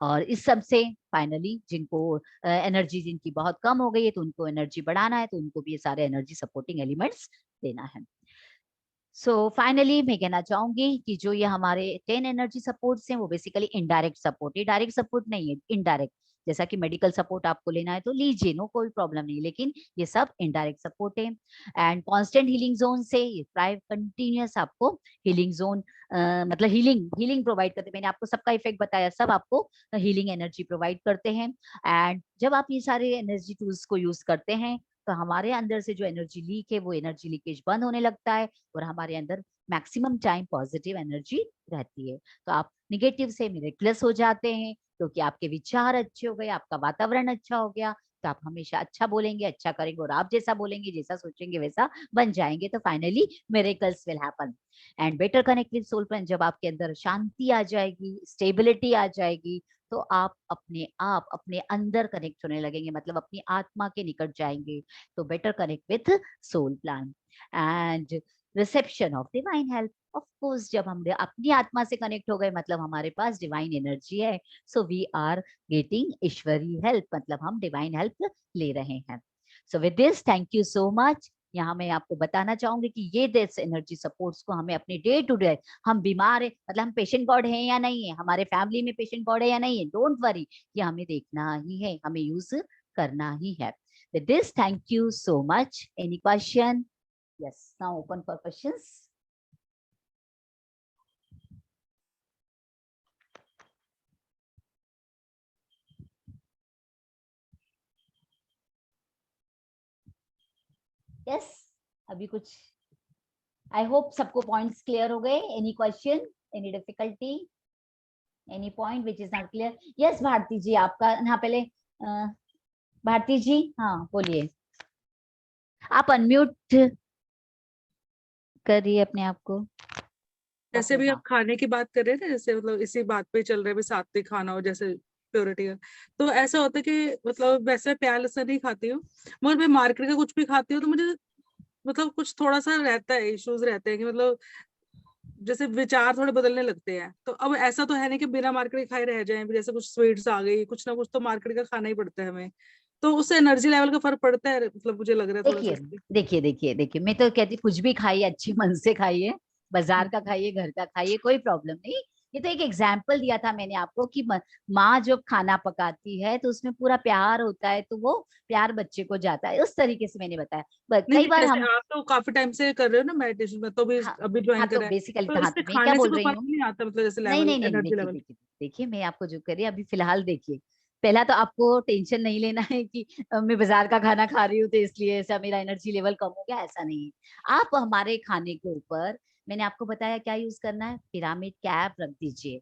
Speaker 2: और इस सब से फाइनली जिनको एनर्जी जिनकी बहुत कम हो गई है, तो उनको एनर्जी बढ़ाना है, तो उनको भी ये सारे एनर्जी सपोर्टिंग एलिमेंट्स देना है। सो फाइनली मैं कहना चाहूंगी कि जो ये हमारे 10 एनर्जी सपोर्ट्स हैं, वो बेसिकली इनडायरेक्ट सपोर्ट है, डायरेक्ट सपोर्ट नहीं है, इनडायरेक्ट। जैसा कि मेडिकल सपोर्ट आपको लेना है तो लीजिए, नो कोई प्रॉब्लम नहीं, लेकिन ये सब इनडायरेक्ट सपोर्ट है। एंड कांस्टेंट हीलिंग जोन से ये प्राइव कंटिन्यूअस आपको हीलिंग जोन, मतलब हीलिंग प्रोवाइड करते हैं। मैंने आपको सबका इफेक्ट बताया, सब आपको हीलिंग एनर्जी प्रोवाइड करते हैं। एंड जब आप ये सारे एनर्जी टूल्स को यूज करते हैं, तो हमारे अंदर से जो एनर्जी लीक है, वो एनर्जी लीकेज बंद होने लगता है, और हमारे अंदर मैक्सिमम टाइम पॉजिटिव एनर्जी रहती है। तो आप निगेटिव से मिरेकलेस हो जाते हैं, क्योंकि आपके विचार अच्छे हो गए, आपका वातावरण अच्छा हो गया, तो आप हमेशा अच्छा बोलेंगे, अच्छा करेंगे, और आप जैसा बोलेंगे, जैसा सोचेंगे, वैसा बन जाएंगे। तो finally miracles will happen. And better connect with soul plan, जब आपके अंदर शांति आ जाएगी, स्टेबिलिटी आ जाएगी, तो आप अपने अंदर कनेक्ट होने लगेंगे, मतलब अपनी आत्मा के निकट जाएंगे। तो better connect with soul plan and reception of divine help. Of course, जब हम अपनी आत्मा से कनेक्ट हो गए, मतलब हमारे पास डिवाइन एनर्जी है, सो वी आर गेटिंग ईश्वरी हेल्प, मतलब हम डिवाइन हेल्प ले रहे हैं। So with this, thank you so much. यहाँ मैं आपको बताना चाहूंगी कि ये दिस एनर्जी सपोर्ट्स को हमें अपने डे टू डे, हम बीमार है, मतलब हम पेशेंट गॉड है या नहीं है, हमारे फैमिली में पेशेंट गॉड है या नहीं है, डोंट वरी, ये हमें देखना ही है, हमें यूज करना ही है। With this, thank you so much. Any question? Yes, now open for questions. Yes, अभी कुछ, आई होप सबको पॉइंट्स क्लियर हो गए। Any question, any difficulty? Any point which is not clear? Yes Bharati ji, आपका, हाँ पहले भारती जी, हाँ बोलिए, आप अनम्यूट करिए अपने आप को।
Speaker 6: जैसे
Speaker 2: ओके,
Speaker 6: भी
Speaker 2: हाँ
Speaker 6: आप खाने की बात कर रहे थे, जैसे मतलब इसी बात पे चल रहे हैं, सात्विक खाना हो जैसे प्योरिटी का, तो ऐसा होता है कि मतलब वैसे प्याज लहसुन नहीं खाती हूँ, मगर मैं मार्केट का कुछ भी खाती हूँ तो मुझे मतलब कुछ थोड़ा सा रहता है, इश्यूज रहते हैं कि मतलब जैसे विचार थोड़े बदलने लगते हैं। तो अब ऐसा तो है नहीं कि बिना मार्केट के खाए रह जाएं, जैसे कुछ स्वीट्स आ गई, कुछ ना कुछ तो मार्केट का खाना ही पड़ता है हमें, तो उससे एनर्जी लेवल का फर्क पड़ता है, मतलब मुझे लग रहा है थोड़ा सा
Speaker 2: देखिए
Speaker 6: इससे।
Speaker 2: देखिए देखिए देखिए, मैं तो कहती कुछ भी खाइए, अच्छे मन से खाइए, बाजार का खाइए, घर का खाइए, कोई प्रॉब्लम नहीं। ये तो एक एग्जाम्पल दिया था मैंने आपको कि माँ जब खाना पकाती है तो उसमें पूरा प्यार होता है, तो वो प्यार बच्चे को जाता है, उस तरीके से मैंने बताया।
Speaker 6: नहीं
Speaker 2: कई
Speaker 6: नहीं,
Speaker 2: बार
Speaker 6: जैसे
Speaker 2: हम,
Speaker 6: आप तो काफी टाइम से कर रहे हो ना मेडिटेशन में, तो भी
Speaker 2: हाँ
Speaker 6: अभी
Speaker 2: हाँ,
Speaker 6: ज्वाइन
Speaker 2: तो
Speaker 6: करा है,
Speaker 2: बेसिकली,
Speaker 6: तो
Speaker 2: हाँ
Speaker 6: इससे
Speaker 2: तो मैं क्या
Speaker 6: खाने से
Speaker 2: बोल
Speaker 6: कोई
Speaker 2: रही
Speaker 6: फर्क
Speaker 2: हूँ,
Speaker 6: नहीं आता, मतलब जैसे
Speaker 2: नहीं
Speaker 6: लेवल,
Speaker 2: नहीं नहीं नहीं,
Speaker 6: एनर्जी
Speaker 2: देखिए
Speaker 6: लेवल।
Speaker 2: देखिए देखिए, मैं आपको जो कह रही अभी फिलहाल देखिए, पहला तो आपको टेंशन नहीं लेना है कि मैं बाजार का खाना खा रही हूँ तो इसलिए ऐसा मेरा एनर्जी लेवल कम हो गया, ऐसा नहीं है। आप हमारे खाने के ऊपर, मैंने आपको बताया क्या यूज करना है, पिरामिड कैप रख दीजिए,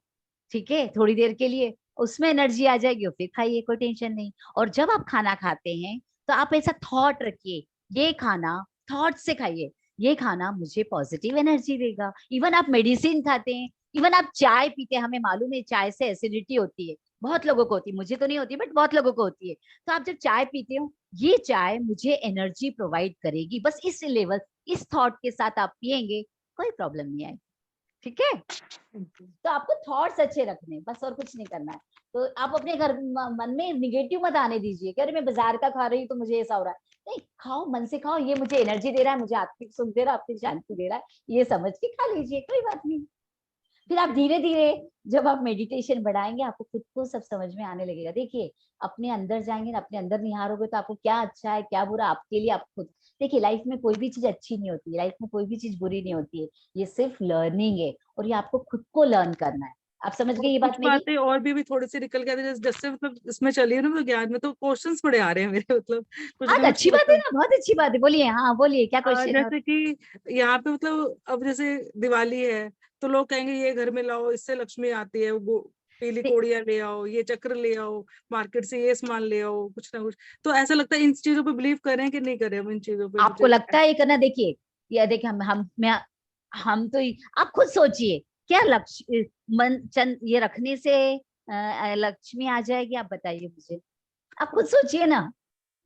Speaker 2: ठीक है, थोड़ी देर के लिए, उसमें एनर्जी आ जाएगी और फिर खाइए, कोई टेंशन नहीं। और जब आप खाना खाते हैं तो आप ऐसा थॉट रखिए, ये खाना थॉट से खाइए, ये खाना मुझे पॉजिटिव एनर्जी देगा। इवन आप मेडिसिन खाते हैं, इवन आप चाय पीते हैं, हमें मालूम है चाय से एसिडिटी होती है, बहुत लोगों को होती है, मुझे तो नहीं होती बट बहुत लोगों को होती है। तो आप जब चाय पीते हो, ये चाय मुझे एनर्जी प्रोवाइड करेगी, बस इस लेवल, इस थॉट के साथ आप पियेंगे, कोई प्रॉब्लम नहीं आएगी, ठीक है। तो आपको थॉट्स अच्छे रखने, बस और कुछ नहीं करना है। तो आप अपने घर मन में निगेटिव मत आने दीजिए कि अरे मैं बाजार का खा रही हूँ तो मुझे ऐसा हो रहा है, नहीं, खाओ, मन से खाओ, ये मुझे एनर्जी दे रहा है, मुझे आत्मिक सुख दे रहा है, आत्मिक शांति दे रहा है, ये समझ के खा लीजिए, कोई बात नहीं। फिर आप धीरे धीरे जब आप मेडिटेशन बढ़ाएंगे, आपको खुद को सब समझ में आने लगेगा। देखिए, अपने अंदर जाएंगे ना, अपने अंदर निहारोगे तो आपको क्या अच्छा है क्या बुरा, आपके लिए आप खुद देखिए। लाइफ में कोई भी चीज अच्छी नहीं होती है, लाइफ में कोई भी चीज बुरी नहीं होती है, ये सिर्फ लर्निंग है, और ये आपको खुद को लर्न करना है। आप समझ गए
Speaker 6: और
Speaker 2: ये
Speaker 6: कुछ
Speaker 2: बात मेरी?
Speaker 6: बातें और भी थोड़ी सी निकल के आती है, जैसे मतलब इसमें चली है ना, मतलब ज्ञान में तो क्वेश्चंस बड़े आ रहे हैं मेरे, मतलब कुछ
Speaker 2: हाँ
Speaker 6: ना
Speaker 2: तो
Speaker 6: कुछ
Speaker 2: अच्छी बात है
Speaker 6: क्वेश्चन।
Speaker 2: ना, बहुत अच्छी बात है, बोलिए, हाँ बोलिए, क्या क्वेश्चन है और?
Speaker 6: जैसे कि यहाँ पे मतलब अब जैसे दिवाली है, तो लोग कहेंगे ये घर में लाओ, इससे लक्ष्मी आती है, वो पीली
Speaker 2: दे-
Speaker 6: कोड़ियां ले आओ, ये चक्र ले आओ, मार्केट से ये सामान ले आओ, कुछ ना कुछ। तो ऐसा लगता है इन चीजों पे बिलीव करें कि नहीं करें, हम इन चीजों पे
Speaker 2: आपको
Speaker 6: मुझे।
Speaker 2: लगता है ये करना? देखिए, ये देखिए, हम तो आप खुद सोचिए, क्या लक्ष्य मन चंद ये रखने से लक्ष्मी आ जाएगी? आप बताइए मुझे, आप खुद सोचिए ना।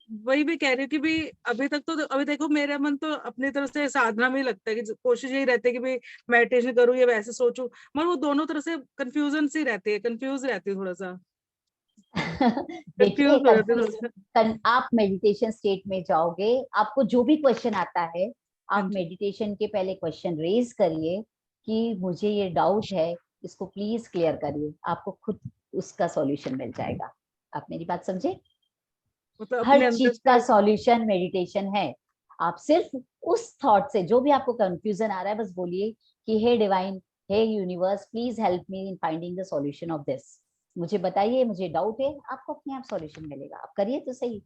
Speaker 6: वही भी कह रही हूँ कि भाई अभी तक तो अभी देखो, मेरा मन तो अपनी तरफ से साधना में ही लगता है कि कोशिश यही रहती है कि भाई मेडिटेशन करूँ या वैसे सोचूं, मगर वो दोनों तरफ से कंफ्यूजन सी रहती है, कंफ्यूज रहती है थोड़ा सा,
Speaker 2: देखिए,
Speaker 6: कंफ्यूज हो जाती है थोड़ा सा।
Speaker 2: आप मेडिटेशन स्टेट में जाओगे, आपको जो भी क्वेश्चन आता है,
Speaker 6: हाँ
Speaker 2: आप
Speaker 6: जी।
Speaker 2: मेडिटेशन के पहले क्वेश्चन रेज करिए कि मुझे ये डाउट है, इसको प्लीज क्लियर करिए, आपको खुद उसका सॉल्यूशन मिल जाएगा। आप मेरी बात समझे?
Speaker 6: मतलब
Speaker 2: हर
Speaker 6: अपने अंदर
Speaker 2: चीज का
Speaker 6: से।
Speaker 2: सॉल्यूशन मेडिटेशन है। आप सिर्फ उस थॉट से, जो भी आपको कंफ्यूजन आ रहा है, बस बोलिए कि हे डिवाइन, हे universe, please help me in finding the solution of this, मुझे बताइए, मुझे डाउट है, आपको अपने आप सॉल्यूशन मिलेगा, आप करिए तो सही।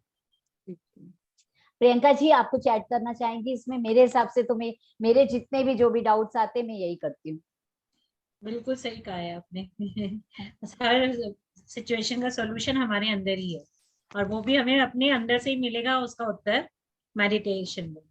Speaker 2: प्रियंका जी, आपको चैट करना चाहेंगी इसमें? मेरे हिसाब से तो मेरे जितने भी जो भी डाउट्स आते हैं, मैं यही करती हूँ।
Speaker 1: बिल्कुल सही कहा है आपने। हर सिचुएशन का सॉल्यूशन हमारे अंदर ही है, और वो भी हमें अपने अंदर से ही मिलेगा उसका उत्तर, मेडिटेशन में।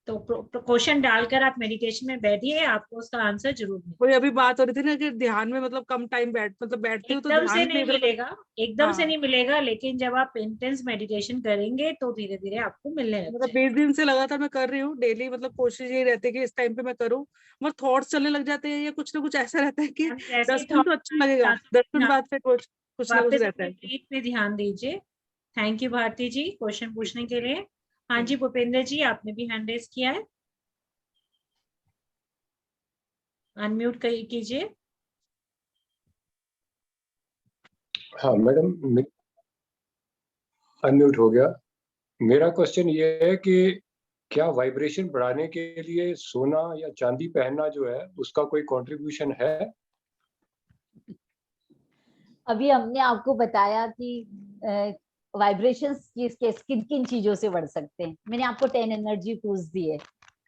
Speaker 1: तो क्वेश्चन डालकर आप मेडिटेशन में बैठिए, आपको उसका आंसर जरूर मिलेगा।
Speaker 6: कोई अभी बात हो रही थी ना कि ध्यान में मतलब कम टाइम मतलब बैठती हूँ तो
Speaker 1: एकदम से
Speaker 6: ध्यान भी
Speaker 1: नहीं
Speaker 6: इधर।
Speaker 1: मिलेगा, एकदम से
Speaker 6: हाँ,
Speaker 1: नहीं मिलेगा, लेकिन जब आप इंटेंस मेडिटेशन करेंगे तो धीरे धीरे आपको मिलने लग
Speaker 6: मतलब
Speaker 1: जाएगा।
Speaker 6: 20 दिन से लगातार मैं कर रही हूँ डेली, मतलब कोशिश यही रहती है कि इस टाइम पे मैं करूँ, मगर थॉट्स चलने लग जाते हैं या कुछ ना कुछ ऐसा रहता है कि
Speaker 1: हम जैसे ही
Speaker 6: 10 दिन तो अच्छा लगेगा, 10 दिन बाद फिर कुछ कुछ ना कुछ
Speaker 1: वापस
Speaker 6: रहता
Speaker 1: अपने
Speaker 6: है।
Speaker 1: ब्रीथ पे ध्यान दीजिए। Thank you Bharti ji question पूछने के लिए। हाँ
Speaker 6: हम्म।
Speaker 1: जी भूपेंद्र जी, आपने भी हैंड रेस किया है, अनम्यूट कीजिए।
Speaker 7: हाँ मैडम, अनम्यूट हो गया। मेरा क्वेश्चन ये है कि क्या वाइब्रेशन बढ़ाने के लिए सोना या चांदी पहनना जो है उसका कोई कंट्रीब्यूशन है?
Speaker 2: अभी हमने आपको बताया कि वाइब्रेशंस किन किन चीजों से बढ़ सकते हैं, मैंने आपको 10 एनर्जी टूल्स दिए,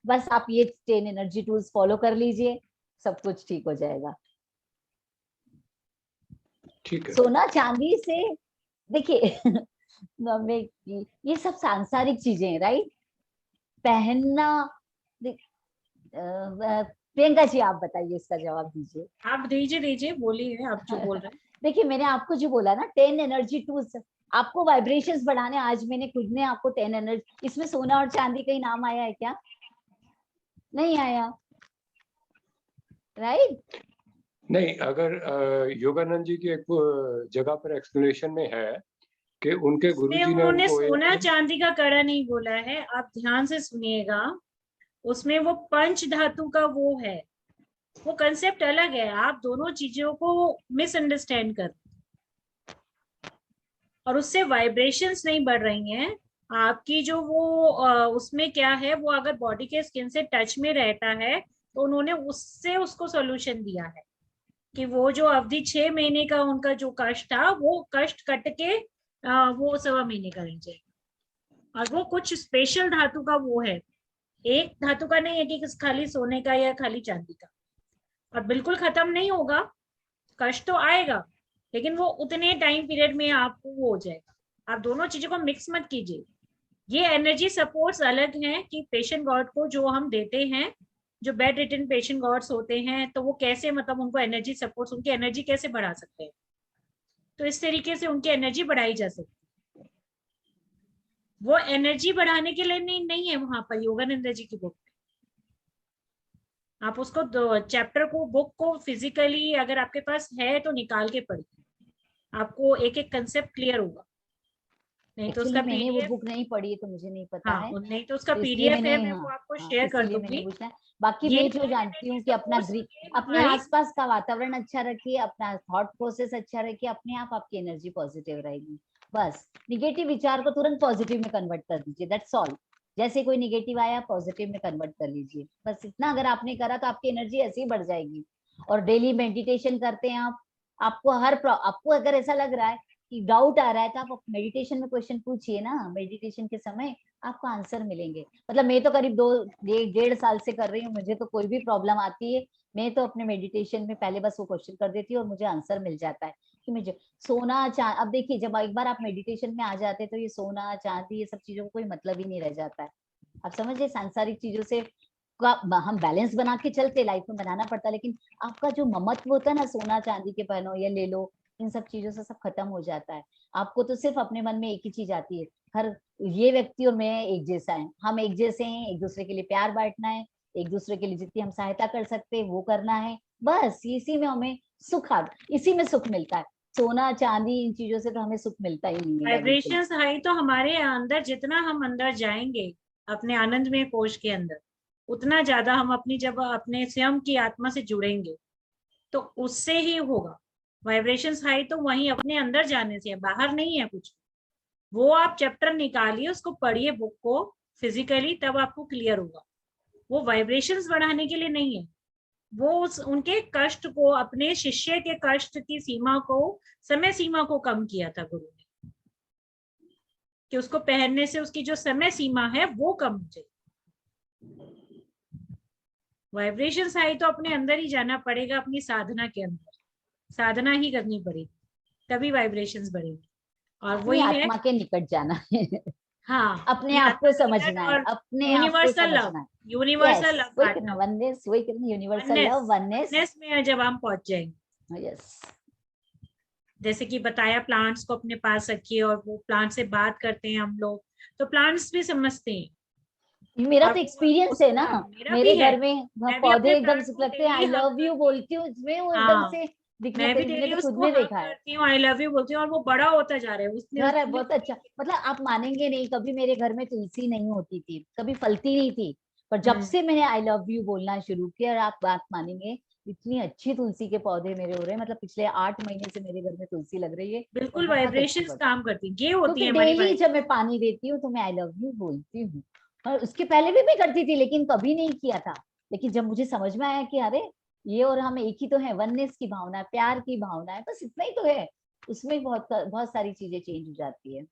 Speaker 2: बस आप ये 10 एनर्जी टूल्स फॉलो कर लीजिए, सब कुछ ठीक हो जाएगा।
Speaker 7: ठीक है।
Speaker 2: सोना चांदी से देखिए ये सब सांसारिक चीजें हैं, राइट? पहनना प्रियंका जी आप बताइए, इसका जवाब दीजिए।
Speaker 1: आप दीजिए बोलिए, आप जो बोल रहे हैं।
Speaker 2: देखिए मैंने आपको जो बोला ना 10 एनर्जी टूल्स, आपको वाइब्रेशंस बढ़ाने, आज मैंने खुद ने आपको 10 एनर्जी, इसमें सोना और चांदी का ही नाम आया है क्या? नहीं आया, राइट?
Speaker 7: नहीं, अगर योगानंद जी की एक जगह पर एक्सप्लेनेशन में है कि उनके गुरुजी ने
Speaker 1: उन्होंने
Speaker 7: उनको
Speaker 1: सोना चांदी का कड़ा नहीं बोला है, आप ध्यान से सुनिएगा। उसमें वो पंच धातु का वो है, वो कंसेप्ट अलग है। आप दोनों चीजों को मिसअंडरस्टैंड कर, और उससे वाइब्रेशंस नहीं बढ़ रही हैं आपकी। जो वो उसमें क्या है, वो अगर बॉडी के स्किन से टच में रहता है तो उन्होंने उससे उसको सॉल्यूशन दिया है कि वो जो अवधि 6 महीने का उनका जो कष्ट था, वो कष्ट कट के वो 1.25 महीने का रह जाएगा। और वो कुछ स्पेशल धातु का वो है, एक धातु का नहीं है कि खाली सोने का या खाली चांदी का। और बिल्कुल खत्म नहीं होगा, कष्ट तो आएगा, लेकिन वो उतने टाइम पीरियड में आपको वो हो जाएगा। आप दोनों चीजों को मिक्स मत कीजिए। ये एनर्जी सपोर्ट्स अलग हैं कि पेशेंट गॉड को जो हम देते हैं, जो बेड रिटन पेशेंट गॉड्स होते हैं, तो वो कैसे, मतलब उनको एनर्जी सपोर्ट्स, उनकी एनर्जी कैसे बढ़ा सकते हैं, तो इस तरीके से उनकी एनर्जी बढ़ाई जा सकती है। वो एनर्जी बढ़ाने के लिए नहीं है वहां पर योगानंद जी की बुक में। आप उसको चैप्टर को, बुक को फिजिकली अगर आपके पास है तो निकाल के पढ़िए, आपको एक एक कंसेप्ट क्लियर होगा। नहीं तो उसका
Speaker 2: मैंने वो
Speaker 1: पीडीएफ,
Speaker 2: बुक नहीं पढ़ी है तो मुझे नहीं पता है,
Speaker 1: नहीं तो उसका
Speaker 2: तो इसलिए
Speaker 1: पीडीएफ
Speaker 2: मैंने,
Speaker 1: है, मैं वो आपको शेयर कर
Speaker 2: इसीलिए मैंने
Speaker 1: दूंगी।
Speaker 2: पूछना है। बाकी
Speaker 1: ये
Speaker 2: मैं जो जानती हूँ कि अपना अपने आसपास का वातावरण अच्छा रखिए, अपना थॉट प्रोसेस अच्छा रखिए, अपने आप आपकी एनर्जी पॉजिटिव रहेगी। बस निगेटिव विचार को तुरंत पॉजिटिव में कन्वर्ट कर दीजिए, दैट्स ऑल। जैसे कोई निगेटिव आया पॉजिटिव में कन्वर्ट कर लीजिए, बस इतना अगर आपने करा तो आपकी एनर्जी ऐसे ही बढ़ जाएगी। और डेली मेडिटेशन करते हैं आप, आपको अगर ऐसा लग रहा है कि डाउट आ रहा है तो आप मेडिटेशन में क्वेश्चन पूछिए ना, मेडिटेशन के समय आपको आंसर मिलेंगे। मतलब मैं तो करीब 1.5 साल से कर रही हूँ, मुझे तो कोई भी प्रॉब्लम आती है, मैं तो अपने मेडिटेशन में पहले बस वो क्वेश्चन कर देती हूँ और मुझे आंसर मिल जाता है कि मुझे सोना चांदी। अब देखिए जब एक बार आप मेडिटेशन में आ जाते हैं तो ये सोना चांदी ये सब चीजों को कोई मतलब ही नहीं रह जाता है। आप समझिए सांसारिक चीजों से हम बैलेंस बना के चलते, लाइफ में बनाना पड़ता है, लेकिन आपका जो ममत्व होता है ना, सोना चांदी के पहनो या ले लो, इन सब चीजों से सब खत्म हो जाता है। आपको तो सिर्फ अपने मन में एक ही चीज आती है, हर ये व्यक्ति और मैं एक जैसा है, हम एक जैसे हैं, एक दूसरे के लिए प्यार बांटना है, एक दूसरे के लिए जितनी हम सहायता कर सकते हैं वो करना है, बस इसी में हमें इसी में सुख मिलता है। सोना चांदी इन चीजों से तो हमें सुख मिलता ही नहीं है।
Speaker 1: वाइब्रेशंस हाई तो हमारे अंदर, जितना हम अंदर जाएंगे अपने आनंद में कोश के अंदर, उतना ज्यादा हम अपनी, जब अपने स्वयं की आत्मा से जुड़ेंगे तो उससे ही होगा। वाइब्रेशंस हाई तो वहीं अपने अंदर जाने से है, बाहर नहीं है कुछ। वो आप चैप्टर निकालिए, उसको पढ़िए बुक को फिजिकली, तब आपको क्लियर होगा। वो वाइब्रेशंस बढ़ाने के लिए नहीं है, वो उनके कष्ट को, अपने शिष्य के कष्ट की सीमा को, समय सीमा को कम किया था गुरु ने, कि उसको पहनने से उसकी जो समय सीमा है वो कम हो जाए। वाइब्रेशंस हाई तो अपने अंदर ही जाना पड़ेगा, अपनी साधना के अंदर साधना ही करनी पड़ेगी, तभी वाइब्रेशंस बढ़ेगी। और वही है
Speaker 2: आत्मा के निकट जाना है।
Speaker 1: हाँ,
Speaker 2: अपने आप को समझना है, अपने आप को समझना है।
Speaker 1: यूनिवर्सल लव,
Speaker 2: वननेस, वही कहते हैं यूनिवर्सल लव, वननेस
Speaker 1: में जब हम पहुंच जाएंगे।
Speaker 2: यस,
Speaker 1: जैसे कि बताया, प्लांट्स को अपने पास रखिए और वो प्लांट से बात करते हैं हम लोग, तो प्लांट्स भी समझते हैं।
Speaker 2: मेरा तो एक्सपीरियंस है ना, मेरे घर में पौधे एकदम से लगते हैं, आई लव यू बोलती हूँ इसमें, वो एकदम से दिखने
Speaker 1: मैं भी
Speaker 2: मैंने तो खुद
Speaker 1: उसको
Speaker 2: में देखा है,
Speaker 1: करती हूँ, आई लव यू बोलती हूँ, और वो बड़ा होता जा रहा है। उसने
Speaker 2: घर है बहुत अच्छा। मतलब आप मानेंगे नहीं, कभी मेरे घर में तुलसी नहीं होती थी, कभी फलती नहीं थी, पर जब से मैंने आई लव यू बोलना शुरू किया, और आप बात मानेंगे इतनी अच्छी तुलसी के पौधे मेरे हो रहे हैं। मतलब पिछले 8 महीने से मेरे घर में तुलसी लग रही है,
Speaker 1: बिल्कुल वाइब्रेशंस काम करती है, ये होती है
Speaker 2: हमारी। डेली जब मैं पानी देती हूँ तो मैं आई लव यू बोलती हूँ, और उसके पहले भी मैं करती थी लेकिन कभी नहीं किया था। लेकिन जब मुझे समझ में आया कि अरे ये और हम एक ही तो है, वननेस की भावना है, प्यार की भावना है, बस इतना ही तो है, उसमें बहुत बहुत सारी चीजें चेंज हो जाती है।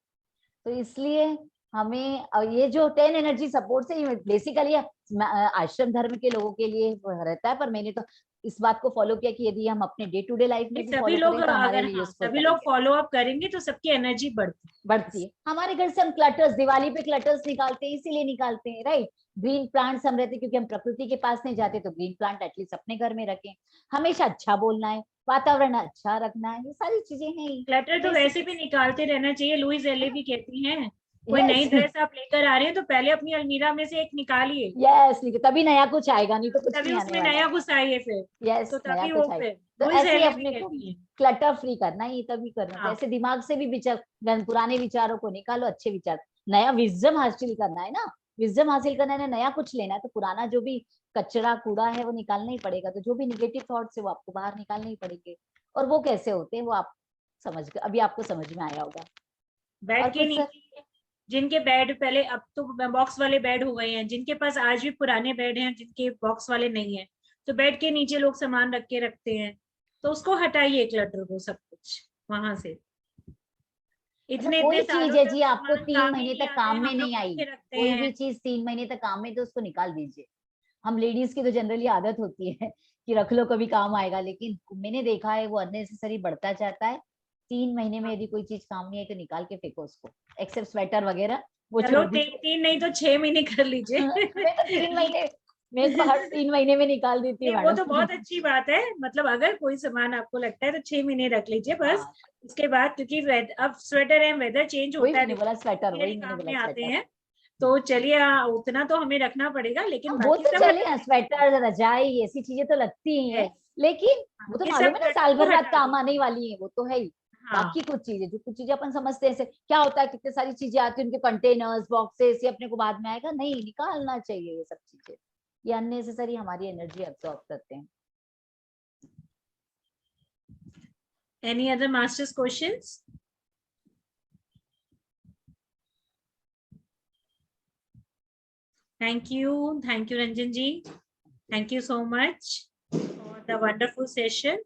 Speaker 2: तो इसलिए हमें ये जो 10 एनर्जी सपोर्ट से बेसिकली आश्रम धर्म के लोगों के लिए रहता है, पर मैंने तो इस बात को फॉलो किया कि यदि हम अपने डे टू डे लाइफ में भी
Speaker 1: सभी
Speaker 2: फॉलो
Speaker 1: लोग
Speaker 2: करें तो हमारे
Speaker 1: अगर
Speaker 2: लिए यूजफुल
Speaker 1: सभी लोग फॉलो अप करेंगे तो सबकी एनर्जी
Speaker 2: बढ़ती है। हमारे घर से हम क्लटर्स, दिवाली पे क्लटर्स निकालते हैं, इसीलिए निकालते हैं, राइट। ग्रीन प्लांट्स हम रहते क्योंकि हम प्रकृति के पास नहीं जाते, तो ग्रीन प्लांट एटलीस्ट अपने घर में रखें। हमेशा अच्छा बोलना है, वातावरण अच्छा रखना है, ये सारी चीजें हैं।
Speaker 1: क्लटर तो वैसे भी निकालते रहना चाहिए। लुइस एले भी कहती हैं कोई नई
Speaker 2: यस
Speaker 1: ड्रेस आप लेकर आ रहे हैं तो पहले अपनी अलमीरा में से एक निकालिए,
Speaker 2: यस, तभी नया कुछ आएगा, नहीं तो कुछ
Speaker 1: तभी
Speaker 2: नहीं आने
Speaker 1: उसमें
Speaker 2: वाला
Speaker 1: नया
Speaker 2: है।
Speaker 1: कुछ आइए फिर,
Speaker 2: यस,
Speaker 1: तो
Speaker 2: नया
Speaker 1: तभी वो
Speaker 2: कुछ आएगा।
Speaker 1: फिर
Speaker 2: तो
Speaker 1: लुइस
Speaker 2: ऐसे ही
Speaker 1: एले भी
Speaker 2: अपने को
Speaker 1: कहती हैं।
Speaker 2: क्लटर फ्री करना है, ये तभी करना
Speaker 1: हाँ।
Speaker 2: जैसे दिमाग से भी विचार, पुराने विचारों को निकालो, अच्छे विचार, नया विजडम हासिल करना है ना। विजडम हासिल करना है, नया कुछ लेना है, तो पुराना जो भी कचरा कूड़ा है वो निकालना ही पड़ेगा। तो जो भी निगेटिव थॉट्स है वो आपको बाहर निकालने ही पड़ेंगे। और वो कैसे होते हैं वो आप अभी आपको समझ में आया होगा।
Speaker 1: बेड के नीचे जिनके बेड पहले, अब तो बॉक्स वाले बेड हो गए हैं, जिनके पास आज भी पुराने बेड हैं, जिनके बॉक्स वाले नहीं है, तो बेड के नीचे लोग सामान रख के रखते हैं, तो उसको हटाइए क्लटर को, सब कुछ वहां से। इतने
Speaker 2: कोई
Speaker 1: इतने
Speaker 2: चीज
Speaker 1: सालों
Speaker 2: है
Speaker 1: तक
Speaker 2: जी आपको
Speaker 1: सामान
Speaker 2: 3
Speaker 1: काम ही
Speaker 2: महीने
Speaker 1: नहीं
Speaker 2: तक
Speaker 1: आता है,
Speaker 2: काम में
Speaker 1: हम लोग
Speaker 2: नहीं आई,
Speaker 1: रखे रखते
Speaker 2: कोई
Speaker 1: हैं।
Speaker 2: भी चीज 3 महीने तक काम में, तो उसको निकाल दीजिए। हम लेडीज की तो जनरली आदत होती है कि रख लो कभी काम आएगा, लेकिन मैंने देखा है वो अननेसेसरी बढ़ता जाता है। 3 महीने में यदि कोई चीज काम नहीं है तो निकाल के फेंको उसको, एक्सेप्ट स्वेटर वगैरह वो
Speaker 1: चलो
Speaker 2: छोड़ दीजिए।
Speaker 1: 3 नहीं तो 6 महीने कर लीजिए।
Speaker 2: मैं तो हर 3 महीने में निकाल देती हूँ
Speaker 1: नहीं, वो तो
Speaker 2: मैडम।
Speaker 1: बहुत अच्छी बात है। मतलब अगर कोई सामान आपको लगता है तो 6 महीने रख लीजिए बस।
Speaker 2: हाँ,
Speaker 1: उसके बाद क्योंकि अब स्वेटर है, वेदर चेंज
Speaker 2: वही
Speaker 1: होता है,
Speaker 2: मैंने बोला स्वेटर,
Speaker 1: धीरे
Speaker 2: वही
Speaker 1: ही
Speaker 2: मैंने
Speaker 1: काम
Speaker 2: बोला
Speaker 1: में आते
Speaker 2: स्वेटर।
Speaker 1: हैं। तो चलिए उतना तो हमें रखना पड़ेगा, लेकिन
Speaker 2: वो
Speaker 1: बाकी
Speaker 2: तो
Speaker 1: सब
Speaker 2: चले,
Speaker 1: हटा
Speaker 2: स्वेटर रजाई ऐसी चीजें तो लगती ही हैं,
Speaker 1: दीजिए।
Speaker 2: लेकिन वो तो
Speaker 1: ये
Speaker 2: मालूम
Speaker 1: सब
Speaker 2: है ना
Speaker 1: क्लटर
Speaker 2: साल
Speaker 1: को
Speaker 2: भर बाद
Speaker 1: हटा
Speaker 2: काम आने
Speaker 1: दीजिए।
Speaker 2: वाली है, वो तो है ही।
Speaker 1: हाँ,
Speaker 2: बाकी कुछ चीजें, जो कुछ चीजें अपन समझते हैं, क्या होता है कितने सारी चीजें आती है, उनके कंटेनर्स बॉक्सेस, ये अपने को बाद में आएगा, नहीं, निकालना चाहिए ये सब चीजें। ये अननेसेसरी हमारी एनर्जी एब्सॉर्ब करते हैं।
Speaker 1: Any other masters questions? Thank you Ranjan ji. Thank you so much for the wonderful session.